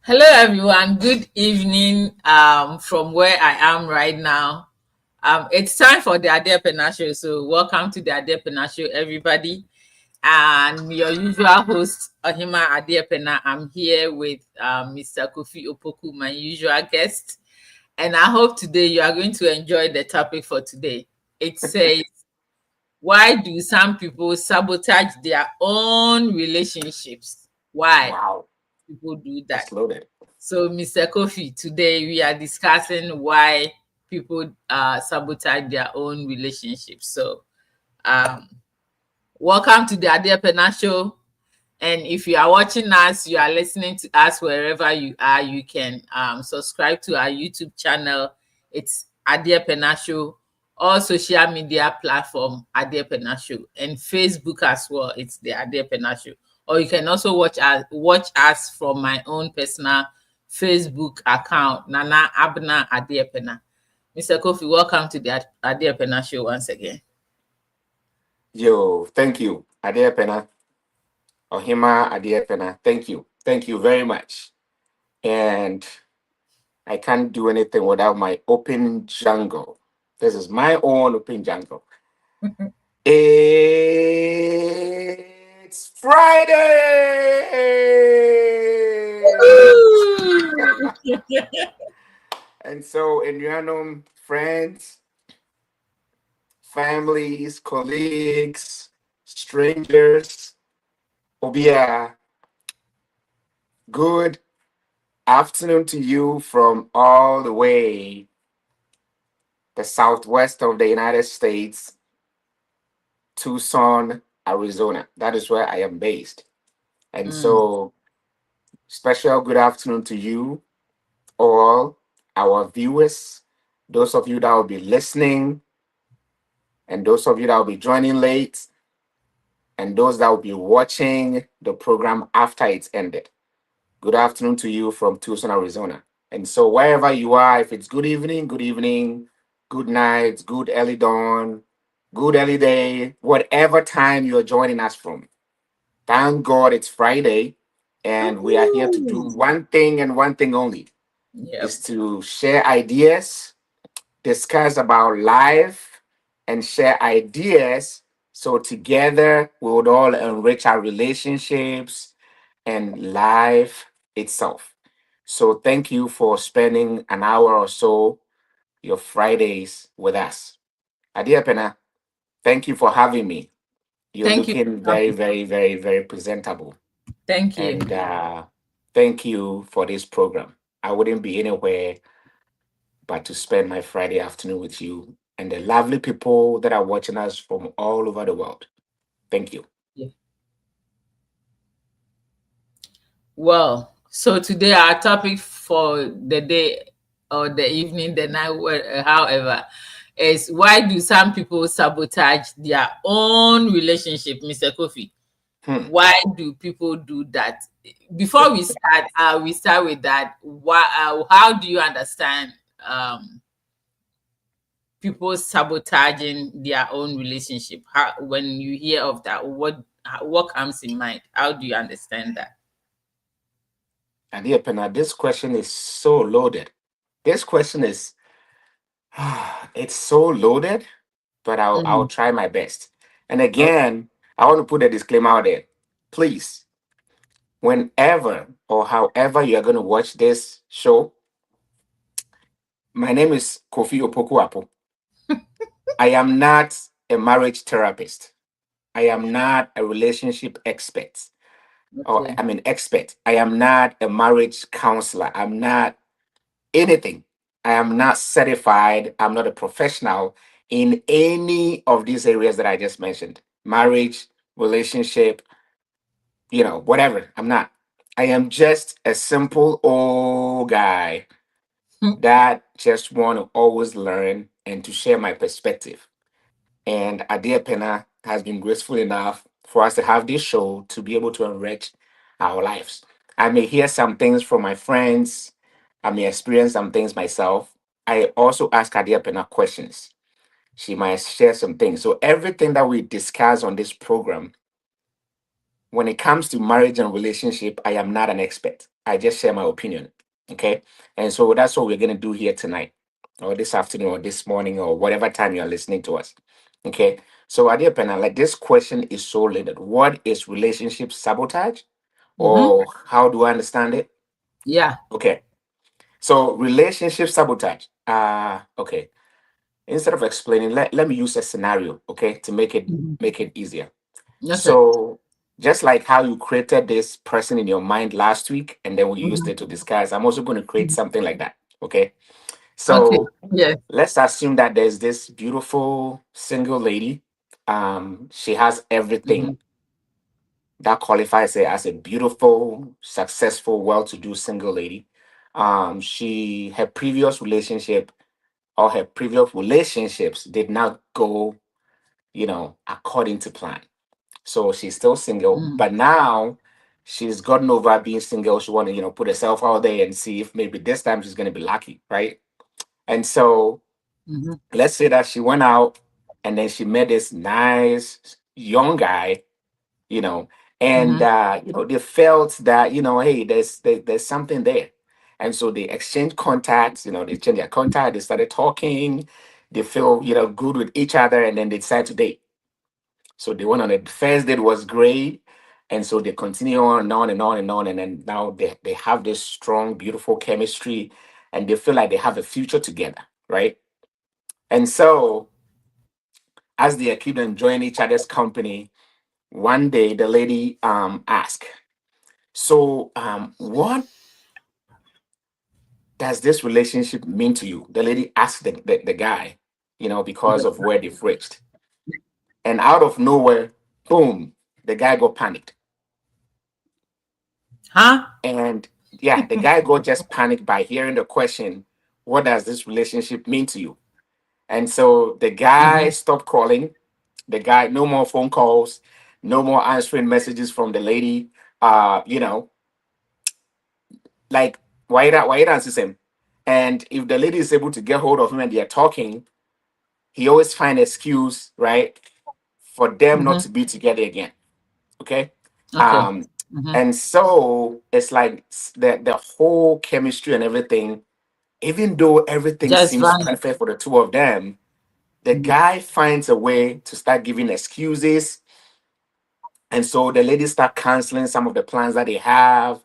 Hello, everyone. Good evening from where I am right now. It's time for the Ade Pena Show. So, welcome to the Ade Pena Show, everybody. And your usual host, Ohima Ade Pena. I'm here with Mr. Kofi Opoku, my usual guest. And I hope today you are going to enjoy the topic for today. It says, why do some people sabotage their own relationships? Why Wow, people do that? that's loaded. So, Mr. Kofi, today we are discussing why people sabotage their own relationships. So, um, welcome to the Ade Pena Show. And if you are watching us, you are listening to us wherever you are, you can subscribe to our YouTube channel. It's Ade Pena Show, or social media platform Ade Pena Show, and Facebook as well. It's the Ade Pena Show. Or you can also watch us from my own personal Facebook account, Nana Abna Ade Pena. Mr. Kofi, welcome to the Ade Pena Show once again. Yo, thank you, Adia Pena, Ohima Adia Pena. Thank you. Thank you very much. And I can't do anything without my open jungle. This is my own open jungle. It's Friday! And so, in random friends, families, colleagues, strangers, Obia, good afternoon to you from all the way the southwest of the United States, Tucson, Arizona. That is where I am based. And Mm, so, special good afternoon to you all, our viewers, those of you that will be listening, and those of you that will be joining late, and those that will be watching the program after it's ended. Good afternoon to you from Tucson, Arizona. And so, wherever you are, if it's good evening, good night, good early dawn, good early day, whatever time you're joining us from, thank God it's Friday. And we are here to do woohoo. one thing and one thing only, Yep. is to share ideas, discuss about life, and share ideas. So, together, we would all enrich our relationships and life itself. So thank you for spending an hour or so your Fridays with us. Adia Pena, thank you for having me. You're Thank you looking for very, coming. very, very, very presentable. Thank you. And thank you for this program. I wouldn't be anywhere but to spend my Friday afternoon with you and the lovely people that are watching us from all over the world. Thank you. Yeah. Well, so today our topic for the day or the evening, the night, however, is why do some people sabotage their own relationship, Mr. Kofi? Hmm. Why do people do that? Before we start with that. Why? How do you understand people sabotaging their own relationship? How, when you hear of that, what comes in mind? How do you understand that? Adia Pena, this question is so loaded. This question is it's so loaded, but I'll Mm, try my best. And okay. again, I want to put a disclaimer out there. Please, whenever or however you are going to watch this show, my name is Kofi Opoku. I am not a marriage therapist. I am not a relationship expert. Or Okay. I mean expert. I am not a marriage counselor. I'm not anything. I am not certified. I'm not a professional in any of these areas that I just mentioned: marriage, relationship, whatever. I'm not. I am just a simple old guy that just want to always learn and to share my perspective. And Adia Pena has been graceful enough for us to have this show to be able to enrich our lives. I may hear some things from my friends. I may experience some things myself. I also ask Adia Pena questions. She might share some things. So everything that we discuss on this program when it comes to marriage and relationship, I am not an expert. I just share my opinion. Okay. And so that's what we're going to do here tonight, or this afternoon, or this morning, or whatever time you're listening to us. Okay. So, Adia Pena, like this question is so loaded. What is relationship sabotage? Mm-hmm. Or how do I understand it? Yeah. Okay. So, relationship sabotage. Okay. Instead of explaining, let me use a scenario, okay, to Mhm. make it easier. Okay. So just like how you created this person in your mind last week and then we used Mhm. it to disguise, I'm also going to create Mhm. something like that. Okay. Okay. So Yes. let's assume that there's this beautiful single lady. She has Mm-hmm. everything that qualifies her as a beautiful, successful, well-to-do single lady. She her previous relationship or her previous relationships did not go, according to plan. So she's still single, Mm-hmm. but now she's gotten over being single. She want to, put herself out there and see if maybe this time she's going to be lucky, right? And so Mm-hmm. let's say that she went out and then she met this nice young guy, you know, and Mm-hmm. they felt that hey, there's something there, and so they exchanged contacts. They changed their contact. They started talking. They feel good with each other, and then they decided to date. So they went on it. The first date was great. And so they continue on and on and on and on. And then now they have this strong, beautiful chemistry and they feel like they have a future together. Right. And so as they keep enjoying each other's company, one day the lady asked, so what does this relationship mean to you? The lady asked the guy, because Yes. of where they've reached. And out of nowhere, boom, the guy got panicked. Huh? And yeah, the guy got just panicked by hearing the question, what does this relationship mean to you? And so the guy Mm-hmm. stopped calling. The guy, no more phone calls, no more answering messages from the lady. Uh, you know, like why it answers him. And if the lady is able to get hold of him and they're talking, he always find excuse, right, for them not Mm-hmm. to be together again. Okay. Okay. Um, Mm-hmm. and so it's like the whole chemistry and everything, even though everything Just seems vanish. perfect for the two of them, the Mm-hmm. guy finds a way to start giving excuses. And so the lady start canceling some of the plans that they have.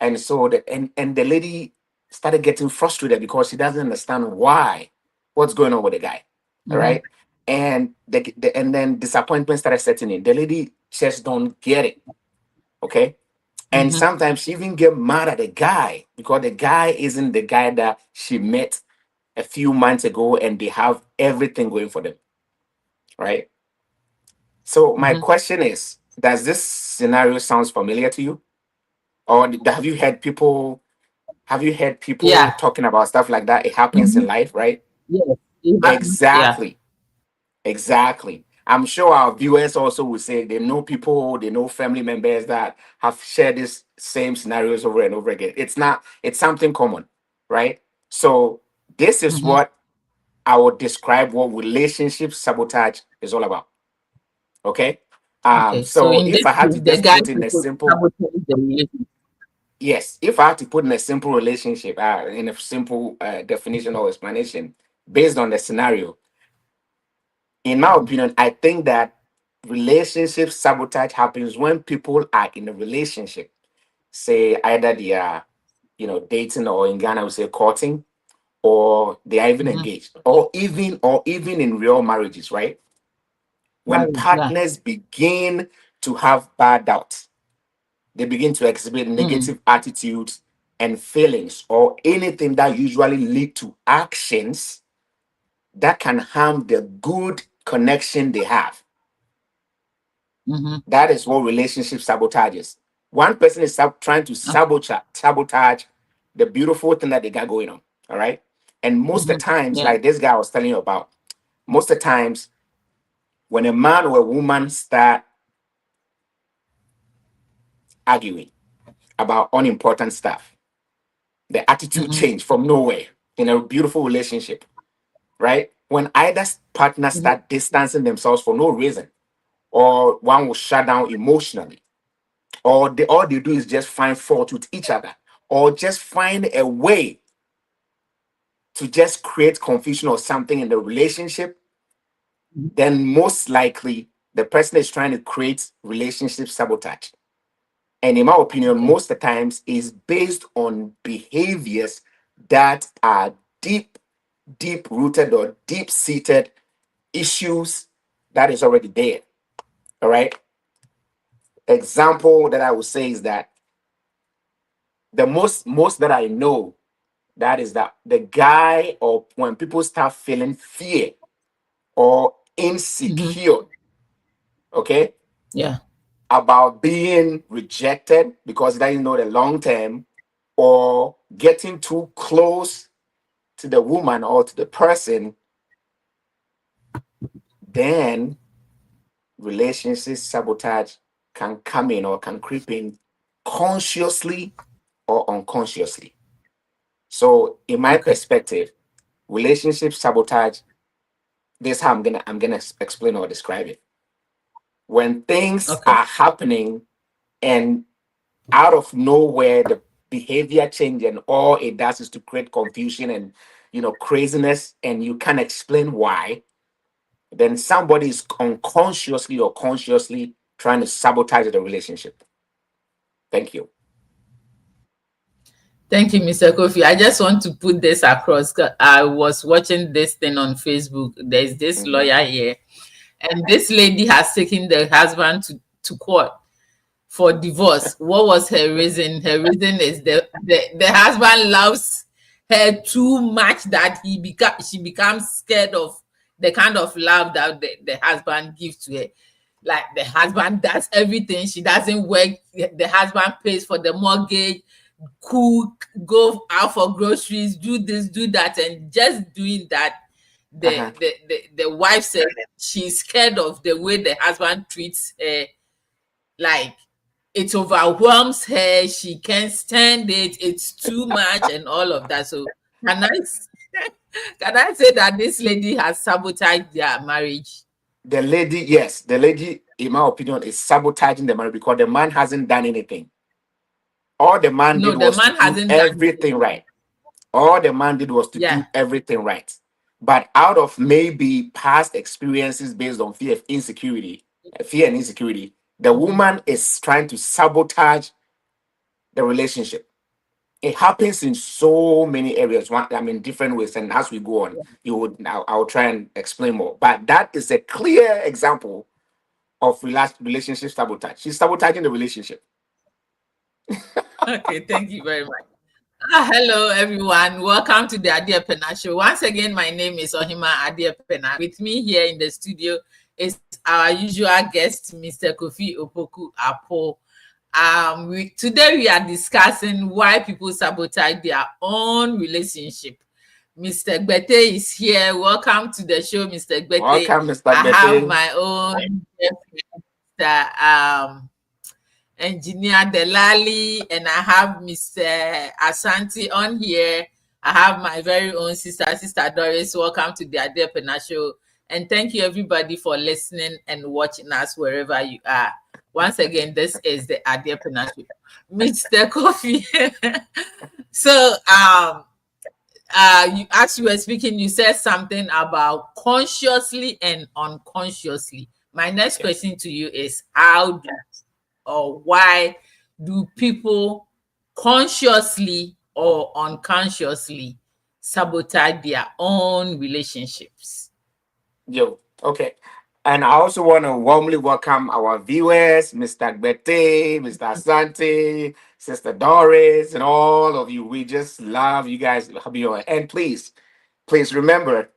And so and the lady started getting frustrated because she doesn't understand what's going on with the guy. All Mm-hmm. right. And and then disappointment started setting in. The lady just don't get it. Okay. And Mm-hmm. sometimes she even get mad at the guy because the guy isn't the guy that she met a few months ago and they have everything going for them, right? So my Mm-hmm. question is, does this scenario sounds familiar to you? Or have you heard people Yeah. talking about stuff like that? It happens Mm-hmm. in life, right? Yes. It happens. Yeah. Exactly. Exactly. I'm sure our viewers also will say they know people, they know family members that have shared this same scenarios over and over again. It's something common, right? So this is Mm-hmm. what I would describe what relationship sabotage is all about. Okay. Okay. So So in if this I had to case, the just guy put in a supposed to simple, sabotage the relationship. yes, if I had to put in a simple relationship, in a simple definition or explanation based on the scenario, in my Mm-hmm. opinion, I think that relationship sabotage happens when people are in a relationship. Say either they are, dating, or in Ghana we say courting, or they are even Mm-hmm. engaged, or even in real marriages, right? When Marriage. Yeah. partners begin to have bad doubts, they begin to exhibit Mm-hmm. negative attitudes and feelings, or anything that usually lead to actions that can harm the good connection they have. Mm-hmm. That is what relationship sabotage is. One person is trying to sabotage the beautiful thing that they got going on. All right. And most of Mm-hmm. the times, Yeah. like this guy I was telling you about, most of the times when a man or a woman start arguing about unimportant stuff, the attitude Mm-hmm. change from nowhere in a beautiful relationship, right? When either partner Mm-hmm. start distancing themselves for no reason, or one will shut down emotionally, or all they do is just find fault with each other, or just find a way to just create confusion or something in the relationship, then most likely the person is trying to create relationship sabotage. And in my opinion, Okay. most of the times is based on behaviors that are deep rooted or deep seated issues that is already there. All right. Example that I would say is that the most that I know, that is that the guy, or when people start feeling fear or Mm-hmm. insecure, okay, Yeah. about being rejected because they know the long term, or getting too close to the woman or to the person, then relationship sabotage can come in or can creep in consciously or unconsciously. So, in my Okay. perspective, relationship sabotage, this is how I'm gonna explain or describe it. When things Okay. are happening and out of nowhere the behavior change, and all it does is to create confusion and craziness, and you can't explain why, then somebody is unconsciously or consciously trying to sabotage the relationship. Thank you. Thank you, Mr. Kofi. I just want to put this across. I was watching this thing on Facebook. There's this Mhm. lawyer here, and this lady has taken the husband to court for divorce. What was her reason? Her reason is the husband loves her too much that she becomes scared of the kind of love that the husband gives to her. Like the husband does everything, she doesn't work. The husband pays for the mortgage, cook, go out for groceries, do this, do that, and just doing that. The Uh-huh. the wife said she's scared of the way the husband treats her, like it overwhelms her, she can't stand it, it's too much and all of that. So can I can I say that this lady has sabotaged their marriage? The lady, yes, the lady, in my opinion, is sabotaging the marriage because the man hasn't done anything. All the man No, did the was to man do hasn't done everything anything. right. All the man did was to Yeah. do everything right. But out of maybe past experiences based on fear and insecurity, the Mhm. woman is trying to sabotage the relationship. It happens in so many areas, different ways. And as we go on, I'll try and explain more. But that is a clear example of relationship sabotage. She's sabotaging the relationship. Okay, thank you very much. Hello, everyone. Welcome to the Adia Pena Show. Once again, my name is Ohima Adia Pena. With me here in the studio is our usual guest, Mr. Kofi Opoku Apo. Today we are discussing why people sabotage their own relationship. Mr. Gbete is here. Welcome to the show, Mr. Gbete. Welcome, Mr. I have Betty. my own Mr. Engineer Delali, and I have Mr. Ashanti on here. I have my very own Sister Doris. Welcome to the Ade Pena Show. And thank you everybody for listening and watching us wherever you are. Once again, this is the Ade Pena Show. Mr. Kofi. So as you were speaking, you said something about consciously and unconsciously. My next Yes. question to you is how do or why do people consciously or unconsciously sabotage their own relationships? Yo, okay. And I also want to warmly welcome our viewers, Mr. Gbete, Mr. Asante, Sister Doris, and all of you. We just love you guys. And please remember,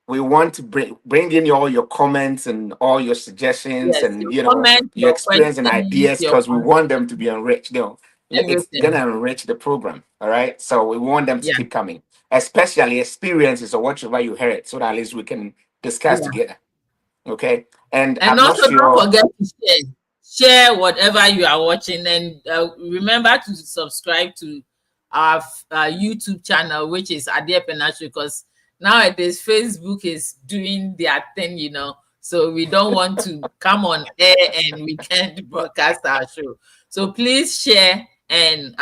we want to bring in all your comments and all your suggestions, Yes, and your comment, your your experience and questions, ideas, your because we want them to be enriched. It's everything. gonna enrich the program. All right, so we want them to Yeah, keep coming, especially experiences or whatever you heard, so that at least we can discuss yeah. together. Okay, and And I'm not also don't sure. forget to share. Share whatever you are watching, and remember to subscribe to our YouTube channel, which is Adia Penacho, because nowadays Facebook is doing their thing. So we don't want to come on air and we can't broadcast our show. So please share and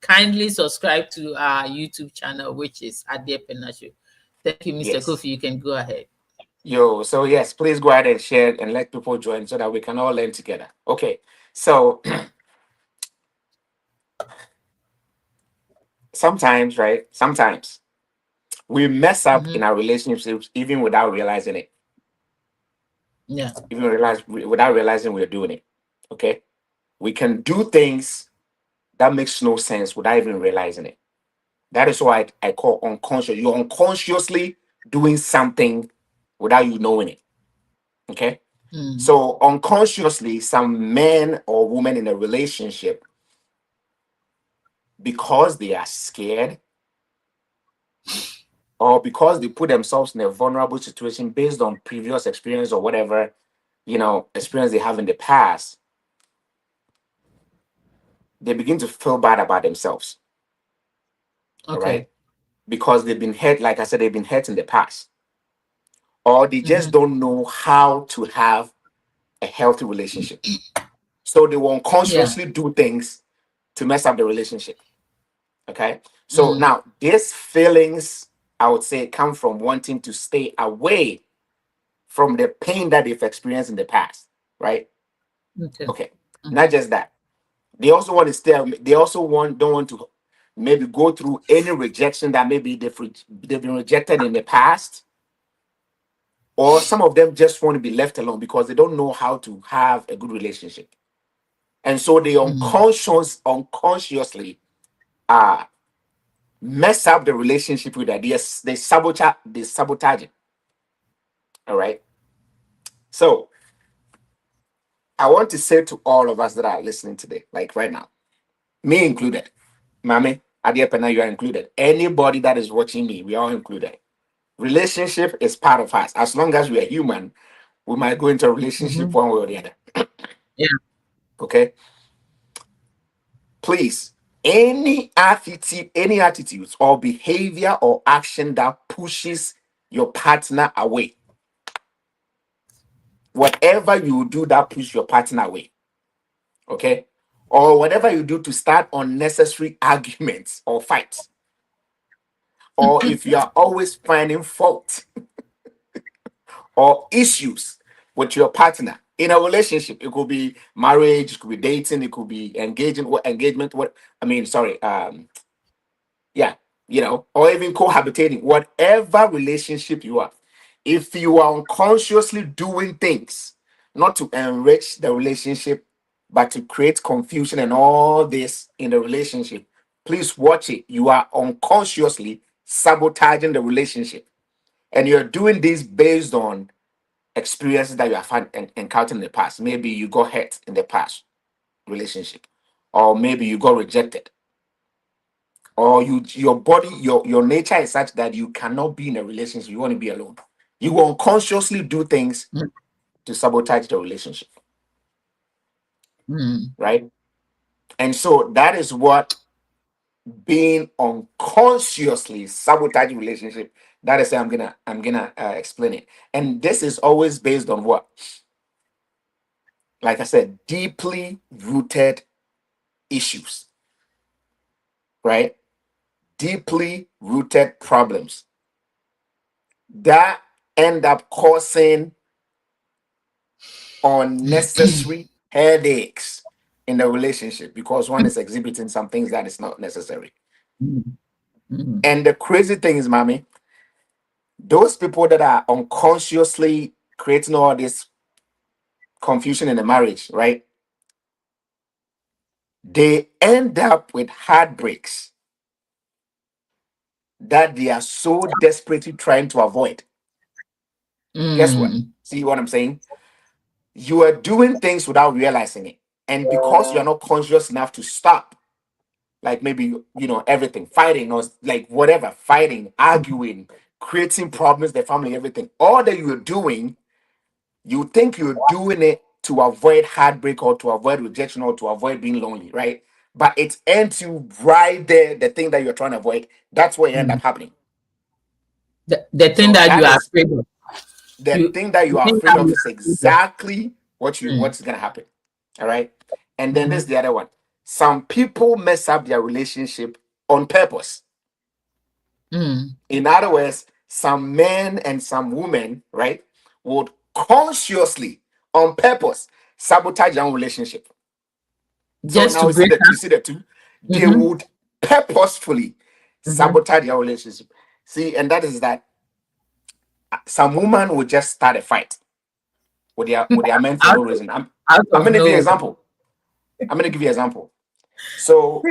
kindly subscribe to our YouTube channel, which is Adia Pena Show. Thank you, Mr. Yes. Kofi. You can go ahead. Yo, so yes, please go ahead and share and let people join so that we can all learn together. Okay. So sometimes, right? Sometimes we mess up Mm-hmm. in our relationships even without realizing it. Yeah. Even without realizing we're doing it. Okay. We can do things that makes no sense without even realizing it. That is why I call unconscious. You're unconsciously doing something without you knowing it. Okay. Mm. So unconsciously, some men or women in a relationship, because they are scared or because they put themselves in a vulnerable situation based on previous experience or whatever, experience they have in the past, they begin to feel bad about themselves. All Okay. right. Because they've been hurt, like I said, they've been hurt in the past, or they just Mm-hmm. don't know how to have a healthy relationship. So they will Yeah. unconsciously do things to mess up the relationship. Okay. So Mm. now these feelings, I would say, come from wanting to stay away from the pain that they've experienced in the past. Right. Okay. Okay. Not Mm-hmm. just that. They also want to stay, they also don't want to maybe go through any rejection that maybe they've been rejected in the past, or some of them just want to be left alone because they don't know how to have a good relationship. And so they Mm. unconsciously uh mess up the relationship with that. They sabotage it. All right. So I want to say to all of us that are listening today, like right now, me included, Mami, Adia Pena, you are included. Anybody that is watching me, we are all included. Relationship is part of us. As long as we are human, we might go into a relationship Mm-hmm. one way or the other. Yeah. Okay. Please, any attitudes or behavior or action that pushes your partner away, whatever you do that pushes your partner away, okay, or whatever you do to start unnecessary arguments or fights, or if you are always finding fault or issues with your partner in a relationship, it could be marriage, it could be dating, it could be engagement, what I mean, sorry, yeah, or even cohabitating, whatever relationship you are, if you are unconsciously doing things not to enrich the relationship, but to create confusion and all this in the relationship, please watch it. You are unconsciously sabotaging the relationship. And you're doing this based on experiences that you have encountered in the past. Maybe you got hurt in the past relationship, or maybe you got rejected, or your body, your nature is such that you cannot be in a relationship, you want to be alone. You will unconsciously do things to sabotage the relationship, Mm. right? And so that is what being unconsciously sabotaging relationship, that is, I'm gonna explain it. And this is always based on what, like I said, deeply rooted issues, right? Deeply rooted problems that end up causing unnecessary headaches in the relationship because one is exhibiting some things that is not necessary. Mm. Mm. And the crazy thing is, mommy, those people that are unconsciously creating all this confusion in the marriage, right? They end up with heartbreaks that they are so desperately trying to avoid. Guess what? Mm. See what I'm saying? You are doing things without realizing it. And because you're not conscious enough to stop, like maybe everything, fighting or like whatever, fighting, arguing, creating problems, the family, everything, all that you're doing, you think you're doing it to avoid heartbreak or to avoid rejection or to avoid being lonely, right? But it ends you right there, the thing that you're trying to avoid, that's what you end up Mm. happening. The thing So that you that are is afraid of. The You, thing that you you are think afraid of I'm is exactly mm, what's gonna happen. All right. And then mm-hmm, there's the other one. Some people mess up their relationship on purpose. mm. In other words, some men and some women, right, would consciously, on purpose, sabotage their own relationship. So Just now to you see break that you up. see the two. They Mm-hmm, would purposefully mm-hmm, sabotage their relationship. See, and that is that some woman would just start a fight with their men for out no of, reason. out I'm of gonna give you an nowhere. example. I'm gonna give you an example. So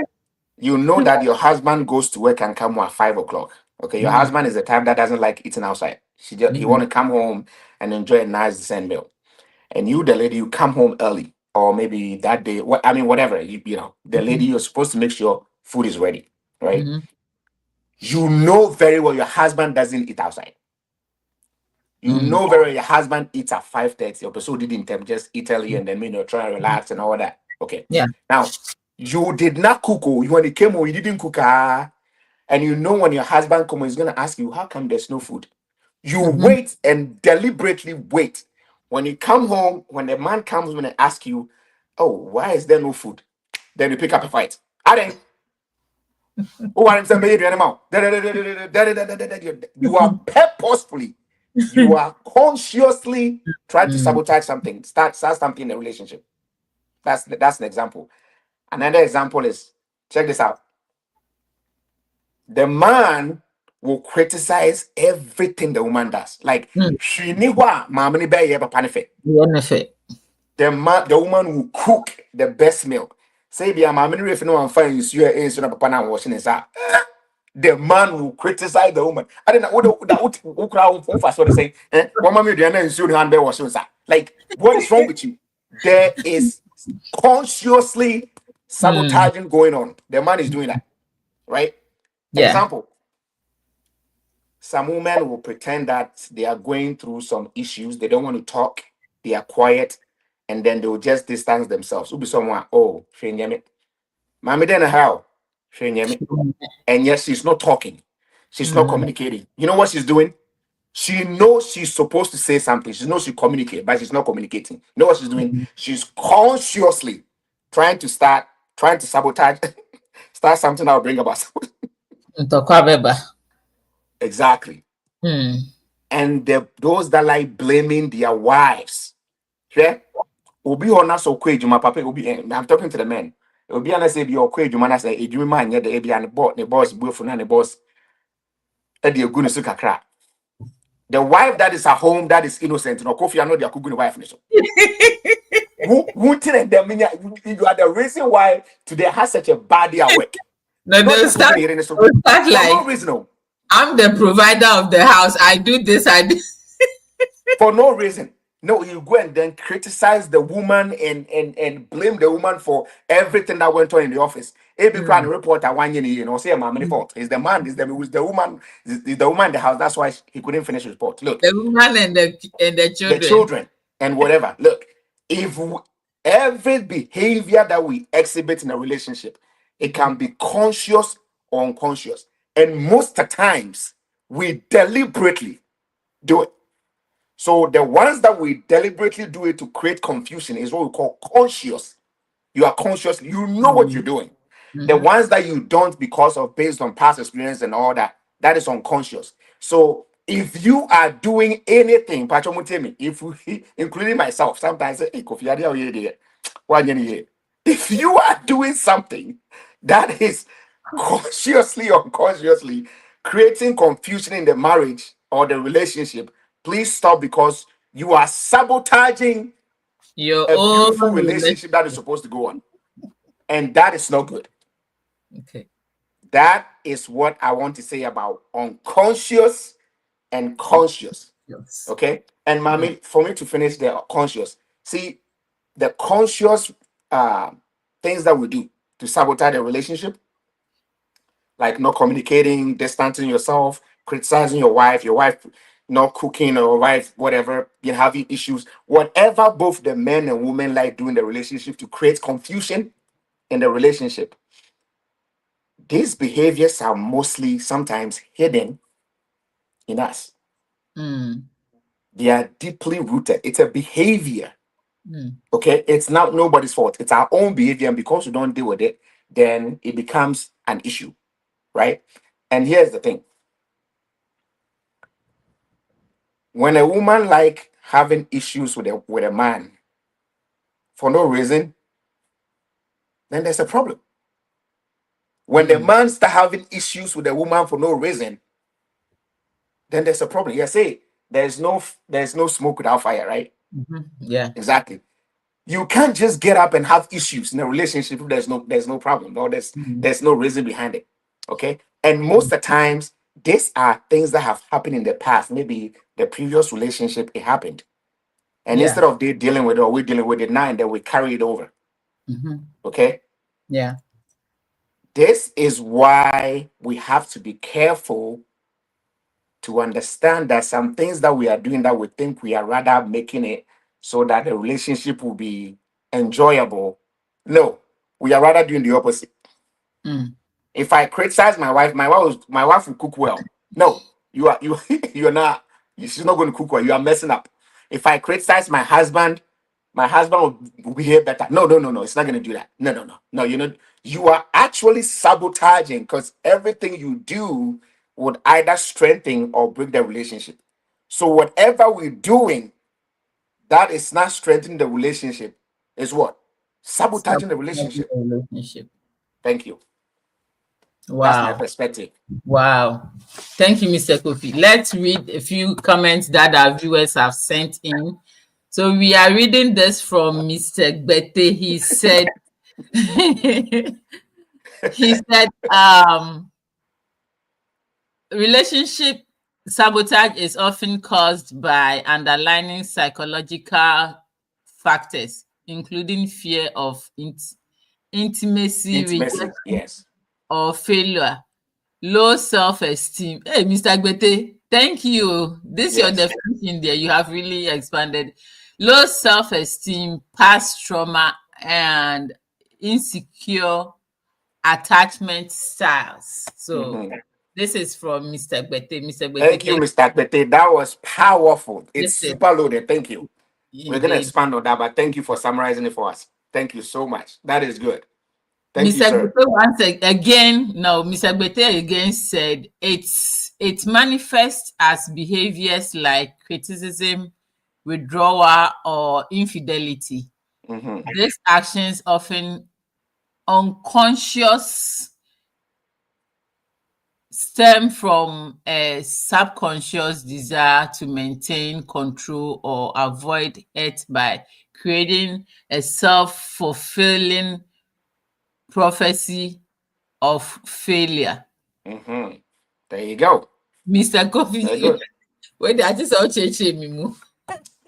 you know that your husband goes to work and come home at 5 o'clock. Okay, your Mm, husband is the type that doesn't like eating outside. He mm-hmm, want to come home and enjoy a nice decent meal. And you, the lady, you come home early, or maybe that day. What I mean, whatever you know, the lady, mm-hmm, you're supposed to make sure food is ready, right? mm-hmm, You know very well your husband doesn't eat outside. You mm. know very well your husband eats at 5:30. Okay, so didn't just eat early and then try and relax and all that. Okay, Yeah. now you did not cook. Oh, when he came home, you didn't cook. And you know when your husband comes, he's gonna ask you, how come there's no food? You Mm-hmm. wait and deliberately wait. When you come home, when the man comes home and ask you, oh, why is there no food? Then you pick up a fight. I didn't. Oh, I'm saying, baby, animal. You are purposefully, you are consciously trying to Mm, sabotage something, start something in a relationship. That's an example. Another example is, check this out. The man will criticize everything the woman does. Like mm. she knew what mommy be papa ne fe. Benefit. The woman will cook the best meal. Say be a mommy if no one finds you is na papa na washing his up. The man will criticize the woman. I don't know what crowd for so to say, one mommy the na ensure hand be washing sa. Like what is wrong with you? There is consciously Mm, sabotaging going on. The man is doing that, right? yeah. Example. Some women will pretend that they are going through some issues. They don't want to talk. They are quiet, and then they will just distance themselves. Will be someone, oh, Shenyame. Mami then how? Shenyame. And yes, she's not talking. She's not Mm, communicating. You know what she's doing? She knows she's supposed to say something. She knows she communicate, but she's not communicating. You know what she's doing? mm. She's consciously trying to trying to sabotage, start something that will bring about. Ntɔkwa bɛba. Exactly. Mm, And those that like blaming their wives. Yeah. Obi ona so kwe juma papa obi I'm talking to the men. Obi ana say bi okwe juma na say ejumi man ye the ebi an boss the boss bufu na the boss e de egu ne so kakra. The wife that is at home that is innocent no kofi ano de akugu ne wife ne so. Who tell them you are the reason why today has such a bad day at work. no, Not the akugu ne so they'll start for like, no reason. Oh. I'm the provider of the house. I do this, I do. For no reason. No, you go and then criticize the woman and blame the woman for everything that went on in the office. Every crime Mm. reporter one year, say my money fault. It's the man, it's the woman, it's the woman in the house. That's why he couldn't finish his report. Look, The woman and the the children. children and whatever. Look, if we, every behavior that we exhibit in a relationship, it can be conscious or unconscious. And most of the times we deliberately do it. So the ones that we deliberately do it to create confusion is what we call conscious. You are conscious, you know what Mm, you're doing. The mhm. ones that you don't because of based on past experience and all that, that is unconscious. So if you are doing anything, Pacho Mutemi, if we, including myself, sometimes I say, hey, Kofi, Ade, how you dey? Why you dey? If you are doing something that is consciously or unconsciously creating confusion in the marriage or the relationship, please stop because you are sabotaging Your a own beautiful relationship that is relationship. supposed to go on. And that is not good. Okay. That is what I want to say about unconscious and conscious. Yes. Okay. And Mm, mommy, for me to finish the conscious, see the conscious uh, things that we do to sabotage a relationship, like not communicating, distancing yourself, criticizing your wife not cooking, or wife, whatever, you having issues, whatever both the men and women like doing the relationship to create confusion in the relationship. These behaviors are mostly sometimes hidden in us. mm, They are deeply rooted. It's a behavior. Mm. Okay, it's not nobody's fault. It's our own behavior, and because we don't deal with it, then it becomes an issue, right? And here's the thing: when a woman like having issues with a man for no reason, then there's a problem. When the Mm. man start having issues with a woman for no reason, then there's a problem. Yeah, say there's no smoke without fire, right? Mhm. Yeah. Exactly. You can't just get up and have issues in a relationship if there's no problem or there's Mm. there's no reason behind it. Okay. And most Mm. of the times, these are things that have happened in the past. Maybe the previous relationship it happened. And Yeah. instead of they dealing with it or we dealing with it now, and then we carry it over. Mhm. Okay. Yeah. This is why we have to be careful to understand that some things that we are doing that we think we are rather making it so that the relationship will be enjoyable. No, we are rather doing the opposite. Mm. If I criticize my wife will cook well. No, you're not. She's not going to cook well. You are messing up. If I criticize my husband will behave better. No, no, no, no. It's not going to do that. No, no, no, no. You are actually sabotaging because everything you do would either strengthen or break the relationship. So whatever we're doing that is not strengthening the relationship is what? Sabotaging the Sabotaging relationship. a relationship. Thank you. That's my Wow. perspective. Wow. Thank you, Mr. Kofi. Let's read a few comments that our viewers have sent in. So we are reading this from Mr. Gbete. He said, he said, relationship sabotage is often caused by underlying psychological factors, including fear of intimacy, Intimacy, rejection, yes. or failure. Low self-esteem. Hey, Mr. Gbete, thank you. This your Yes. definition there. You have really expanded. Low self-esteem, past trauma, and insecure attachment styles. So Mhm. this is from Mr. Gbete. Mr. Gbete, Thank you, Mr. Akbete. That was powerful. It's this is super loaded. Thank you. We're going to indeed. expand on that, but thank you for summarizing it for us. Thank you so much. That is good. Thank you, Mr. sir. Gbete once again, no, Mr. Gbete again said it manifests as behaviors like criticism, withdrawal, or infidelity. Hmm. These actions often unconscious stem from a subconscious desire to maintain control or avoid hurt by creating a self-fulfilling prophecy of failure. Hmm. There you go. Mr. Very Kofi, good. wait, I just saw Cheche Mimu.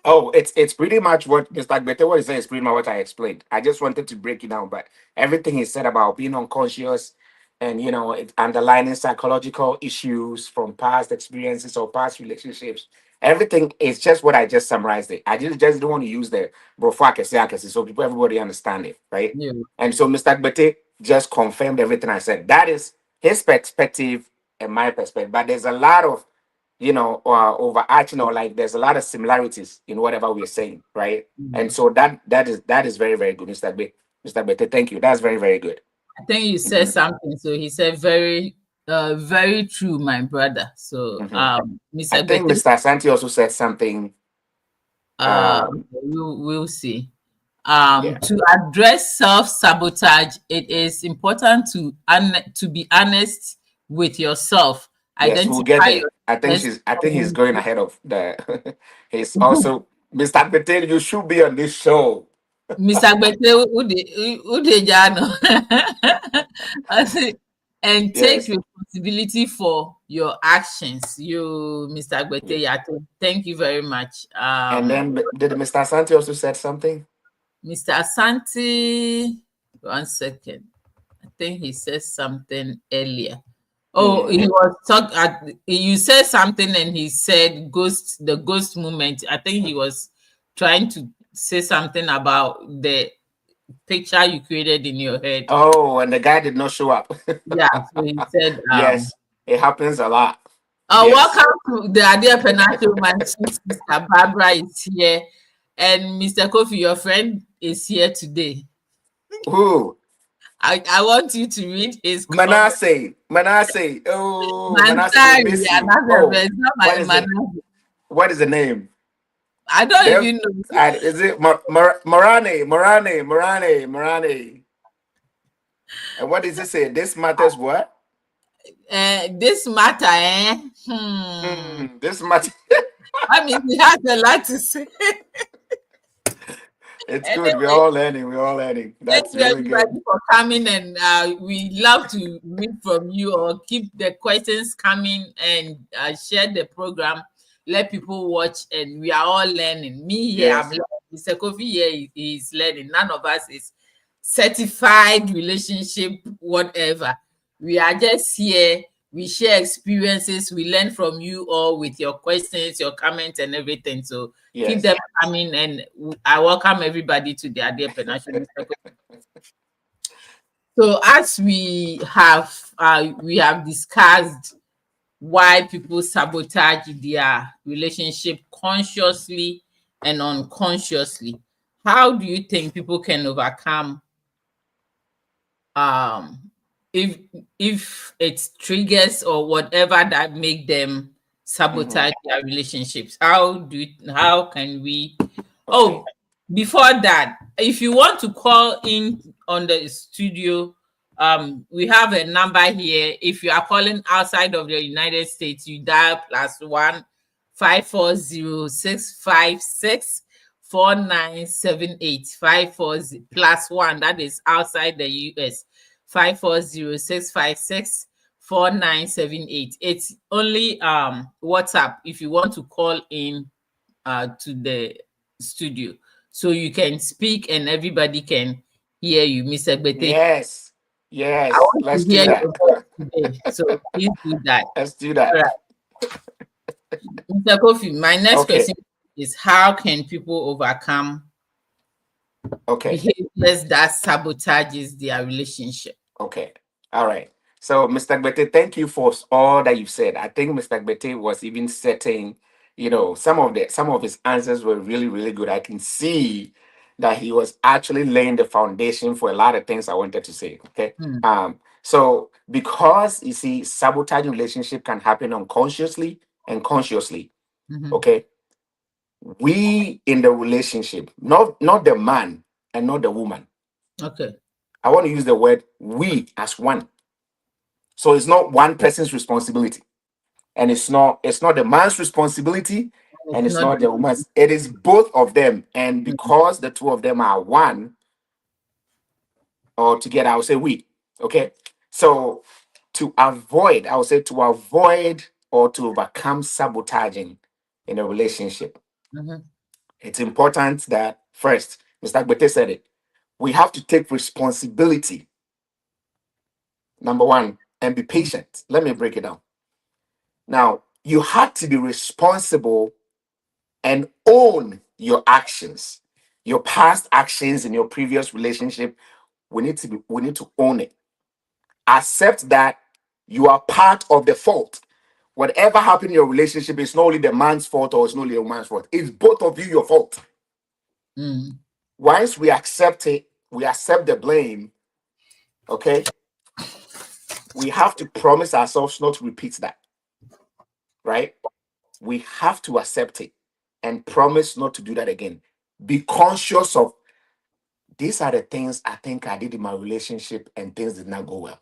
Oh, it's pretty much what Mr. Agbete what he said is pretty much what I explained. I just wanted to break it down, but everything he said about being unconscious and it underlining psychological issues from past experiences or past relationships, everything is just what I just summarized it. I just don't want to use the brofakese so people everybody understand it, right? Yeah. And so Mr. Agbete just confirmed everything I said. That is his perspective and my perspective. But there's a lot of overarching or like there's a lot of similarities in whatever we're saying, right? And Mm. so that is very, very good, Mr. Bete. Thank you. That's very, very good. I think you said Mhm, something. So he said very true, my brother. So mhm. I Mr. think Gbete, Mr. Asante also said something. Um, we'll see. yeah. To address self-sabotage, it is important to be honest with yourself. Yes, we'll get Identify there. your I think stress. she's. I think he's going ahead of the. He's also Mr. Bete. You should be on this show. Mr. Gbete, Udejano. I say, and take Yes. responsibility for your actions. You, Mr. Yeah. Gbete, thank you very much. And then did Mr. Asante also said something? Mr. Asante, 1 second. I think he said something earlier. Oh, Mm. he was talk at you said something and he said the ghost movement. I think he was trying to say something about the picture you created in your head. Oh, and the guy did not show up. Yeah, so he said Yes, it happens a lot. Yes. Welcome to the Idea Penalty. My sweet sister Barbara is here, and Mr. Kofi, your friend, is here today. Who? I want you to read his comment. Manasseh. Manasseh. Oh, Manasseh, we Mansari, miss you. another Oh, verse, not what my is it? Manasseh. What is the name? I don't Dev, even know. is it Morane? Morane? Morane? Morane? And what does it say? This matters what? This matter, eh? This matter. I mean, he has a lot to say. It's good. We're Anyway, all learning. We're all learning. thank That's you really good. everybody for coming, and we love to read from you or keep the questions coming and share the program. Let people watch, and we are all learning. Me here, I'm Yes. learning. Mr. Kofi here is learning. None of us is certified relationship, whatever. We are just here. We share experiences. We learn from you all with your questions, your comments, and everything. So keep them Yes. coming, and I welcome everybody to the Idea Pension. So as we have discussed why people sabotage their relationship consciously and unconsciously. How do you think people can overcome um if it's triggers or whatever that make them hmm sabotage their relationships? How can we Oh, Okay. before that, if you want to call in on the studio, we have a number here. If you are calling outside of the United States, you dial +1 540 656 4978 540 +1. That is outside the US. 540 656 4978. It's only WhatsApp if you want to call in to the studio, so you can speak and everybody can hear you. Mr. Gbete, Yes. I Yes. want to Let's do hear that. your voice today, so please do that. Let's do All that. right, Mr. Kofi, my next Okay. question is, how can people overcome Okay. behaviors that sabotages their relationship? Okay. All right. So, Mr. Gbete, thank you for all that you've said. I think Mr. Gbete was even setting, some of his answers were really, really good. I can see that he was actually laying the foundation for a lot of things I wanted to say. Okay. Mm, So because you see, sabotaging relationship can happen unconsciously and consciously. mhm. Okay. We in the relationship, not the man and not the woman. Okay. I want to use the word we as one. So it's not one person's responsibility, and it's not the man's responsibility, and It's it's not. not the woman's. It is both of them, and Mm, because the two of them are one or together, I would say we. Okay, so I would say to avoid or to overcome sabotaging in a relationship, mhm, it's important that first, Mr. Gbete said it. We have to take responsibility. Number one, and be patient. Let me break it down. Now, you have to be responsible and own your actions, your past actions in your previous relationship. We need to own it. Accept that you are part of the fault. Whatever happened in your relationship is not only the man's fault or it's not only the woman's fault. It's both of you your fault. mm, Once we accept it, we accept the blame. Okay, we have to promise ourselves not to repeat that. Right? We have to accept it and promise not to do that again. Be conscious of these are the things I think I did in my relationship and things did not go well.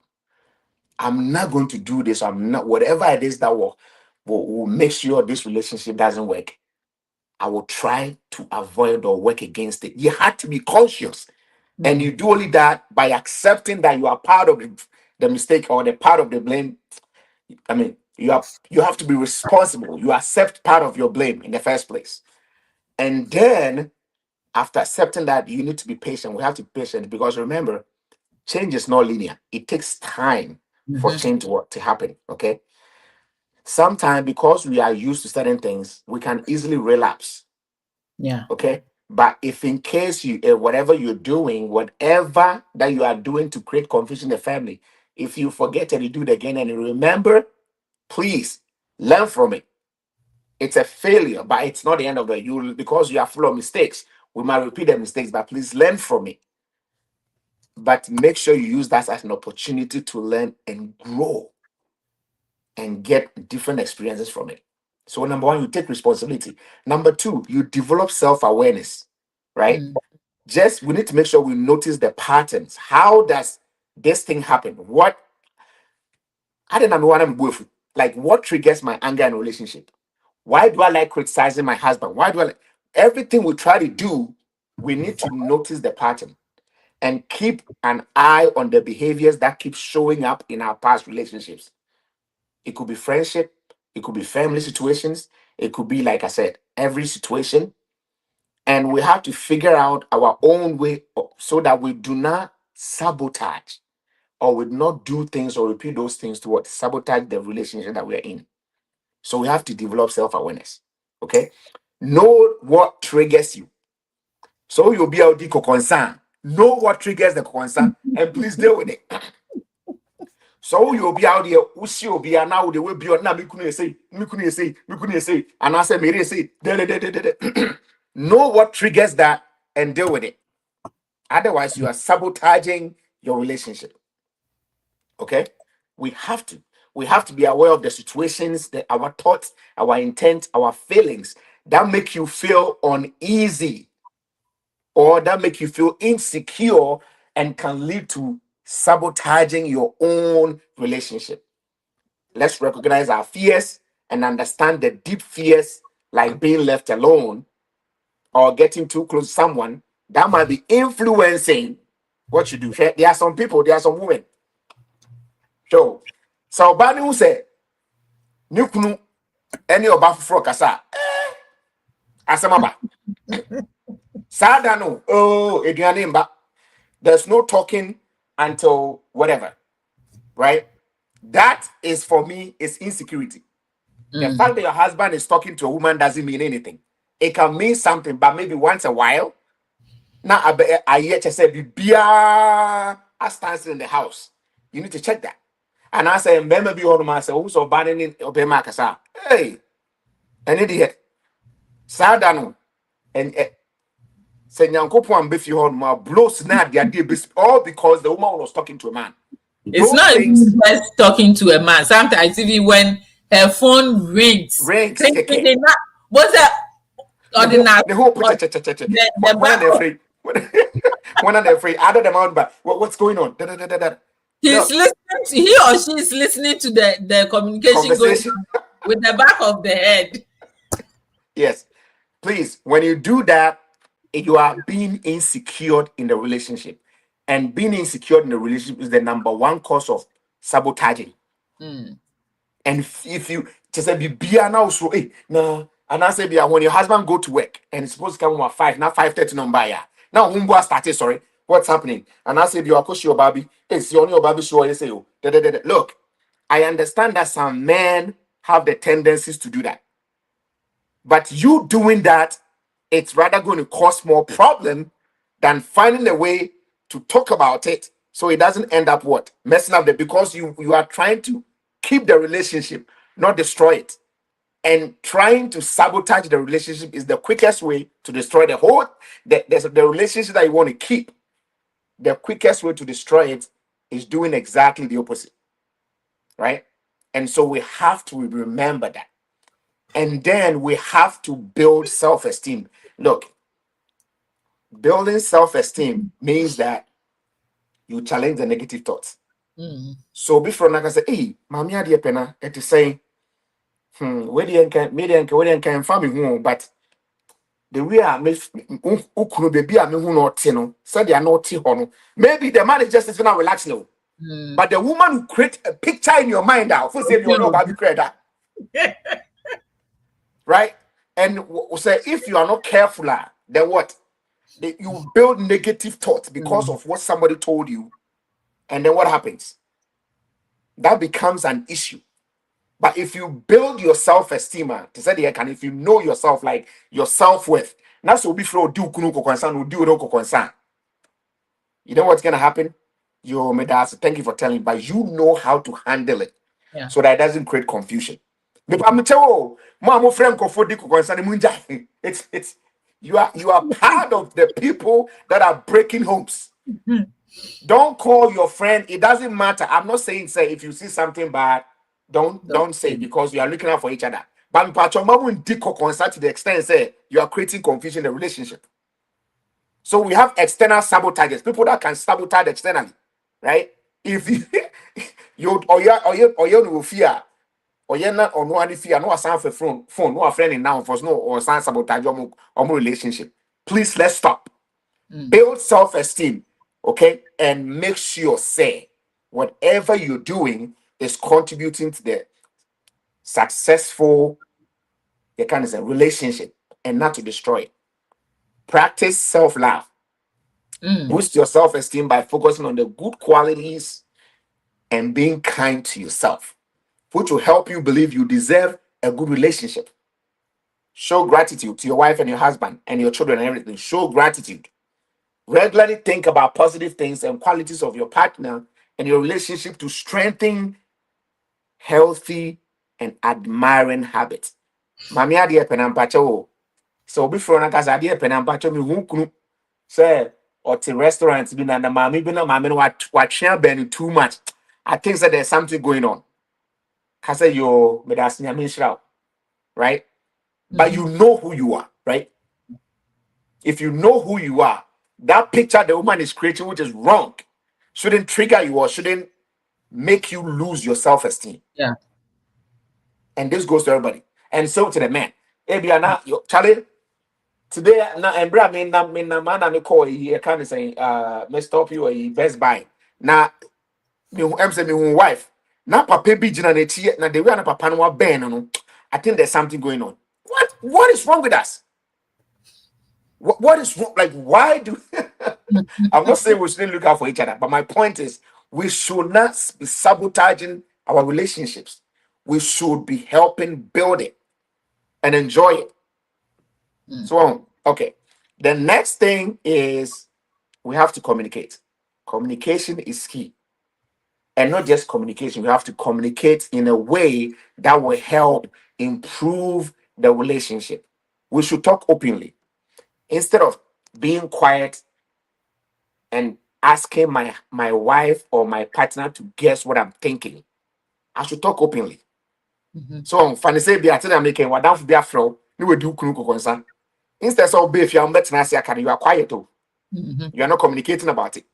I'm not going to do this. I'm not, whatever it is that will make sure this relationship doesn't work. I will try to avoid or work against it. You have to be conscious. And mm, you do only that by accepting that you are part of the mistake or the part of the blame. I mean, you have to be responsible. You accept part of your blame in the first place. And then after accepting that, you need to be patient. We have to be patient because remember, change is not linear. It takes time for mhm. change to happen. Okay. Sometimes because we are used to certain things, we can easily relapse. Yeah. Okay. But if in case whatever you're doing, whatever that you are doing to create confusion in the family, if you forget and you do it again and you remember, please. Learn from it. It's a failure, but it's not the end of the you because you are full of mistakes. We might repeat the mistakes, but please learn from it. But make sure you use that as an opportunity to learn and grow and get different experiences from it. So, number one, you take responsibility. Number two, you develop self awareness, right? Mm. Just we need to make sure we notice the patterns. How does this thing happen? What I don't know what I'm going through. Like, what triggers my anger in a relationship? Why do I like criticizing my husband? Why do I like everything we try to do? We need to notice the pattern and keep an eye on the behaviors that keep showing up in our past relationships. It could be friendship, it could be family situations, it could be, like I said, every situation. And we have to figure out our own way so that we do not sabotage or we do not do things or repeat those things to what sabotage the relationship that we're in. So we have to develop self-awareness. Okay. Know what triggers you. So you'll be able to concern. Know what triggers the concern and please deal with it. So you'll be out there, Ushi will be now they will be on now. Me couldn't say, and I said, me say, know what triggers that and deal with it. Otherwise, you are sabotaging your relationship. Okay, we have to. We have to be aware of the situations, that our thoughts, our intent, our feelings that make you feel uneasy or that make you feel insecure and can lead to sabotaging your own relationship. Let's recognize our fears and understand the deep fears like being left alone or getting too close to someone that might be influencing what you do. There are some people, there are some women. So Bani who say Nukunu any of for kasa asamaba. Sadano, oh, Edianimba. There's no talking until whatever, right? That is for me is insecurity. The Mm. fact that your husband is talking to a woman doesn't mean anything. It can mean something, but maybe once a while. Now I yet say bia I stands in the house. You need to check that. And I say, maybe on my say, who's banning in Obema Kasa? Hey, an idiot. Sadano. And say Nyankopo and Biffy on my blows not the idea, all because the woman was talking to a man. It's Those not things even just talking to a man. Sometimes even when her phone rings, rings think keke. thinking that what's that ordinary The whole or the when are back they of free? When are they free? Out of the mount, but what's going on? Da, da, da, da, da. he's Look, listening to he or she is listening to the communication going conversation. on with the back of the head. Yes. Please, when you do that, you are being insecure in the relationship. And being insecure in the relationship is the number one cause of sabotaging. Mm. And if you just say be now so no, and I say when your husband go to work and it's supposed to come home at 5, not 5:30 number yeah. Now Humbo started, sorry. What's happening? And I said, you are your baby. It's your baby show. You say, oh, da, da, da, da. Look, I understand that some men have the tendencies to do that. But you doing that, it's rather going to cause more problem than finding a way to talk about it so it doesn't end up what? Messing up the because you are trying to keep the relationship, not destroy it. And trying to sabotage the relationship is the quickest way to destroy the whole the relationship that you want to keep. The quickest way to destroy it is doing exactly the opposite, right? And so we have to remember that. And then we have to build self-esteem. Look, building self-esteem means that you challenge the negative thoughts. Mm. So before I can say, hey, mommy, dear penna, it is saying, where the can family home, but the way I make ukunu baby I me who not no, said they are not hono. Maybe the man is just sitting and relaxing, no. Mm. But the woman who create a picture in your mind now, for say you know baby create that, right? And say if you are not careful, then what? You build negative thoughts because Mm. of what somebody told you, and then what happens? That becomes an issue. But if you build your self-esteem, to say the can if you know yourself, like your self-worth, that's what we feel do kunu ko concern, do no concern. You know what's gonna happen? Thank you for telling, but you know how to handle it Yeah. so that it doesn't create confusion. It's you are part of the people that are breaking homes. Don't call your friend. It doesn't matter. I'm not saying say if you see something bad, don't say it because you are looking out for each other. But to the extent say you are creating confusion in the relationship. So we have external sabotagers, people that can sabotage externally, right? If you you or you no fear or you not or no any fear, no assign for phone, no a friend in now for no or sign sabotage your relationship. Please let's stop. Build self-esteem, okay, and make sure say whatever you're doing is contributing to the successful the kind of say, relationship and not to destroy it. Practice self-love. Boost your self-esteem by focusing on the good qualities and being kind to yourself, which will help you believe you deserve a good relationship. Show gratitude to your wife and your husband and your children and everything. Show gratitude. Regularly think about positive things and qualities of your partner and your relationship to strengthen healthy and admiring habits. Mami adie penampacho o. So before na kasa adie penampacho mi hunkunu say or to restaurants be na mami be na mami no watch ben too much. I think that there's something going on. Kasa yo medas nyame right? But you know who you are, right? If you know who you are, that picture the woman is creating, which is wrong, shouldn't trigger you or shouldn't make you lose your self-esteem. Yeah. And this goes to everybody. And so to the man. Ebiana, Charlie, today na embra me na man me call here kind of saying me stop you a Best Buy. Na me am say me wife. Na papa bi gina na tie na the way na papa no wa ben no. I think there's something going on. What is wrong with us? What is wrong? Like, why do I'm not saying we shouldn't look out for each other, but my point is we should not be sabotaging our relationships. We should be helping build it and enjoy it. So, okay. The next thing is we have to communicate. Communication is key. And not just communication, we have to communicate in a way that will help improve the relationship. We should talk openly instead of being quiet and asking my wife or my partner to guess what I'm thinking. I should talk openly. So funny say be at making what down for be afro, you will do kunu concern. Instead of be if you're better you are quiet. You are not communicating about it.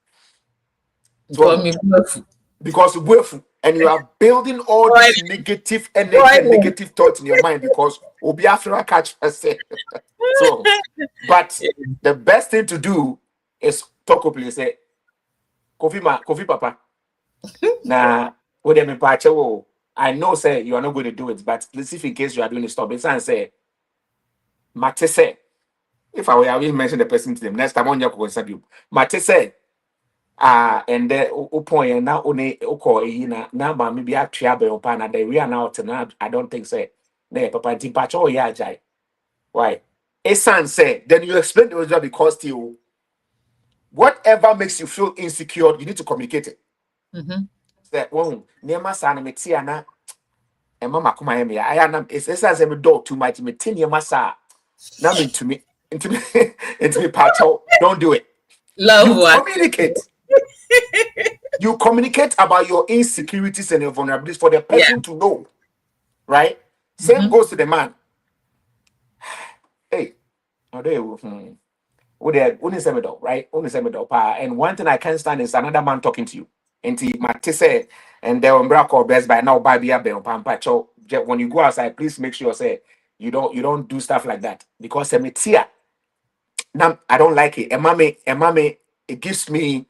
So because you're both and you are building all this negative energy and negative thoughts in your mind because obi afro catch us. So but the best thing to do is talk openly. Say Kofi Papa. Now, what them in I know say you are not going to do it, but please if in case you are doing it, stop it and say Mate say if I will mention the person to them next time on your concern you. Mate say and then point now only na mami be atria be opa na the real now I don't think say ne papa timpacho ya jai. Why? A son say then you explain the result because you whatever makes you feel insecure, you need to communicate it. That one near my son me tiana and mama come here me I am it's as a dog too much me tin your massa now me to me into me into me pacho don't do it. Love You what? communicate. You communicate about your insecurities and your vulnerabilities for the Yeah. person to know, right? Same goes to the man. Hey, oh, there you only semido, right? Only semido. And one thing I can't stand is another man talking to you. And Mate say, and the umbrella call Best Buy now buy beer pampacho. When you go outside, please make sure say you don't do stuff like that because now I don't like it. And mommy, it gives me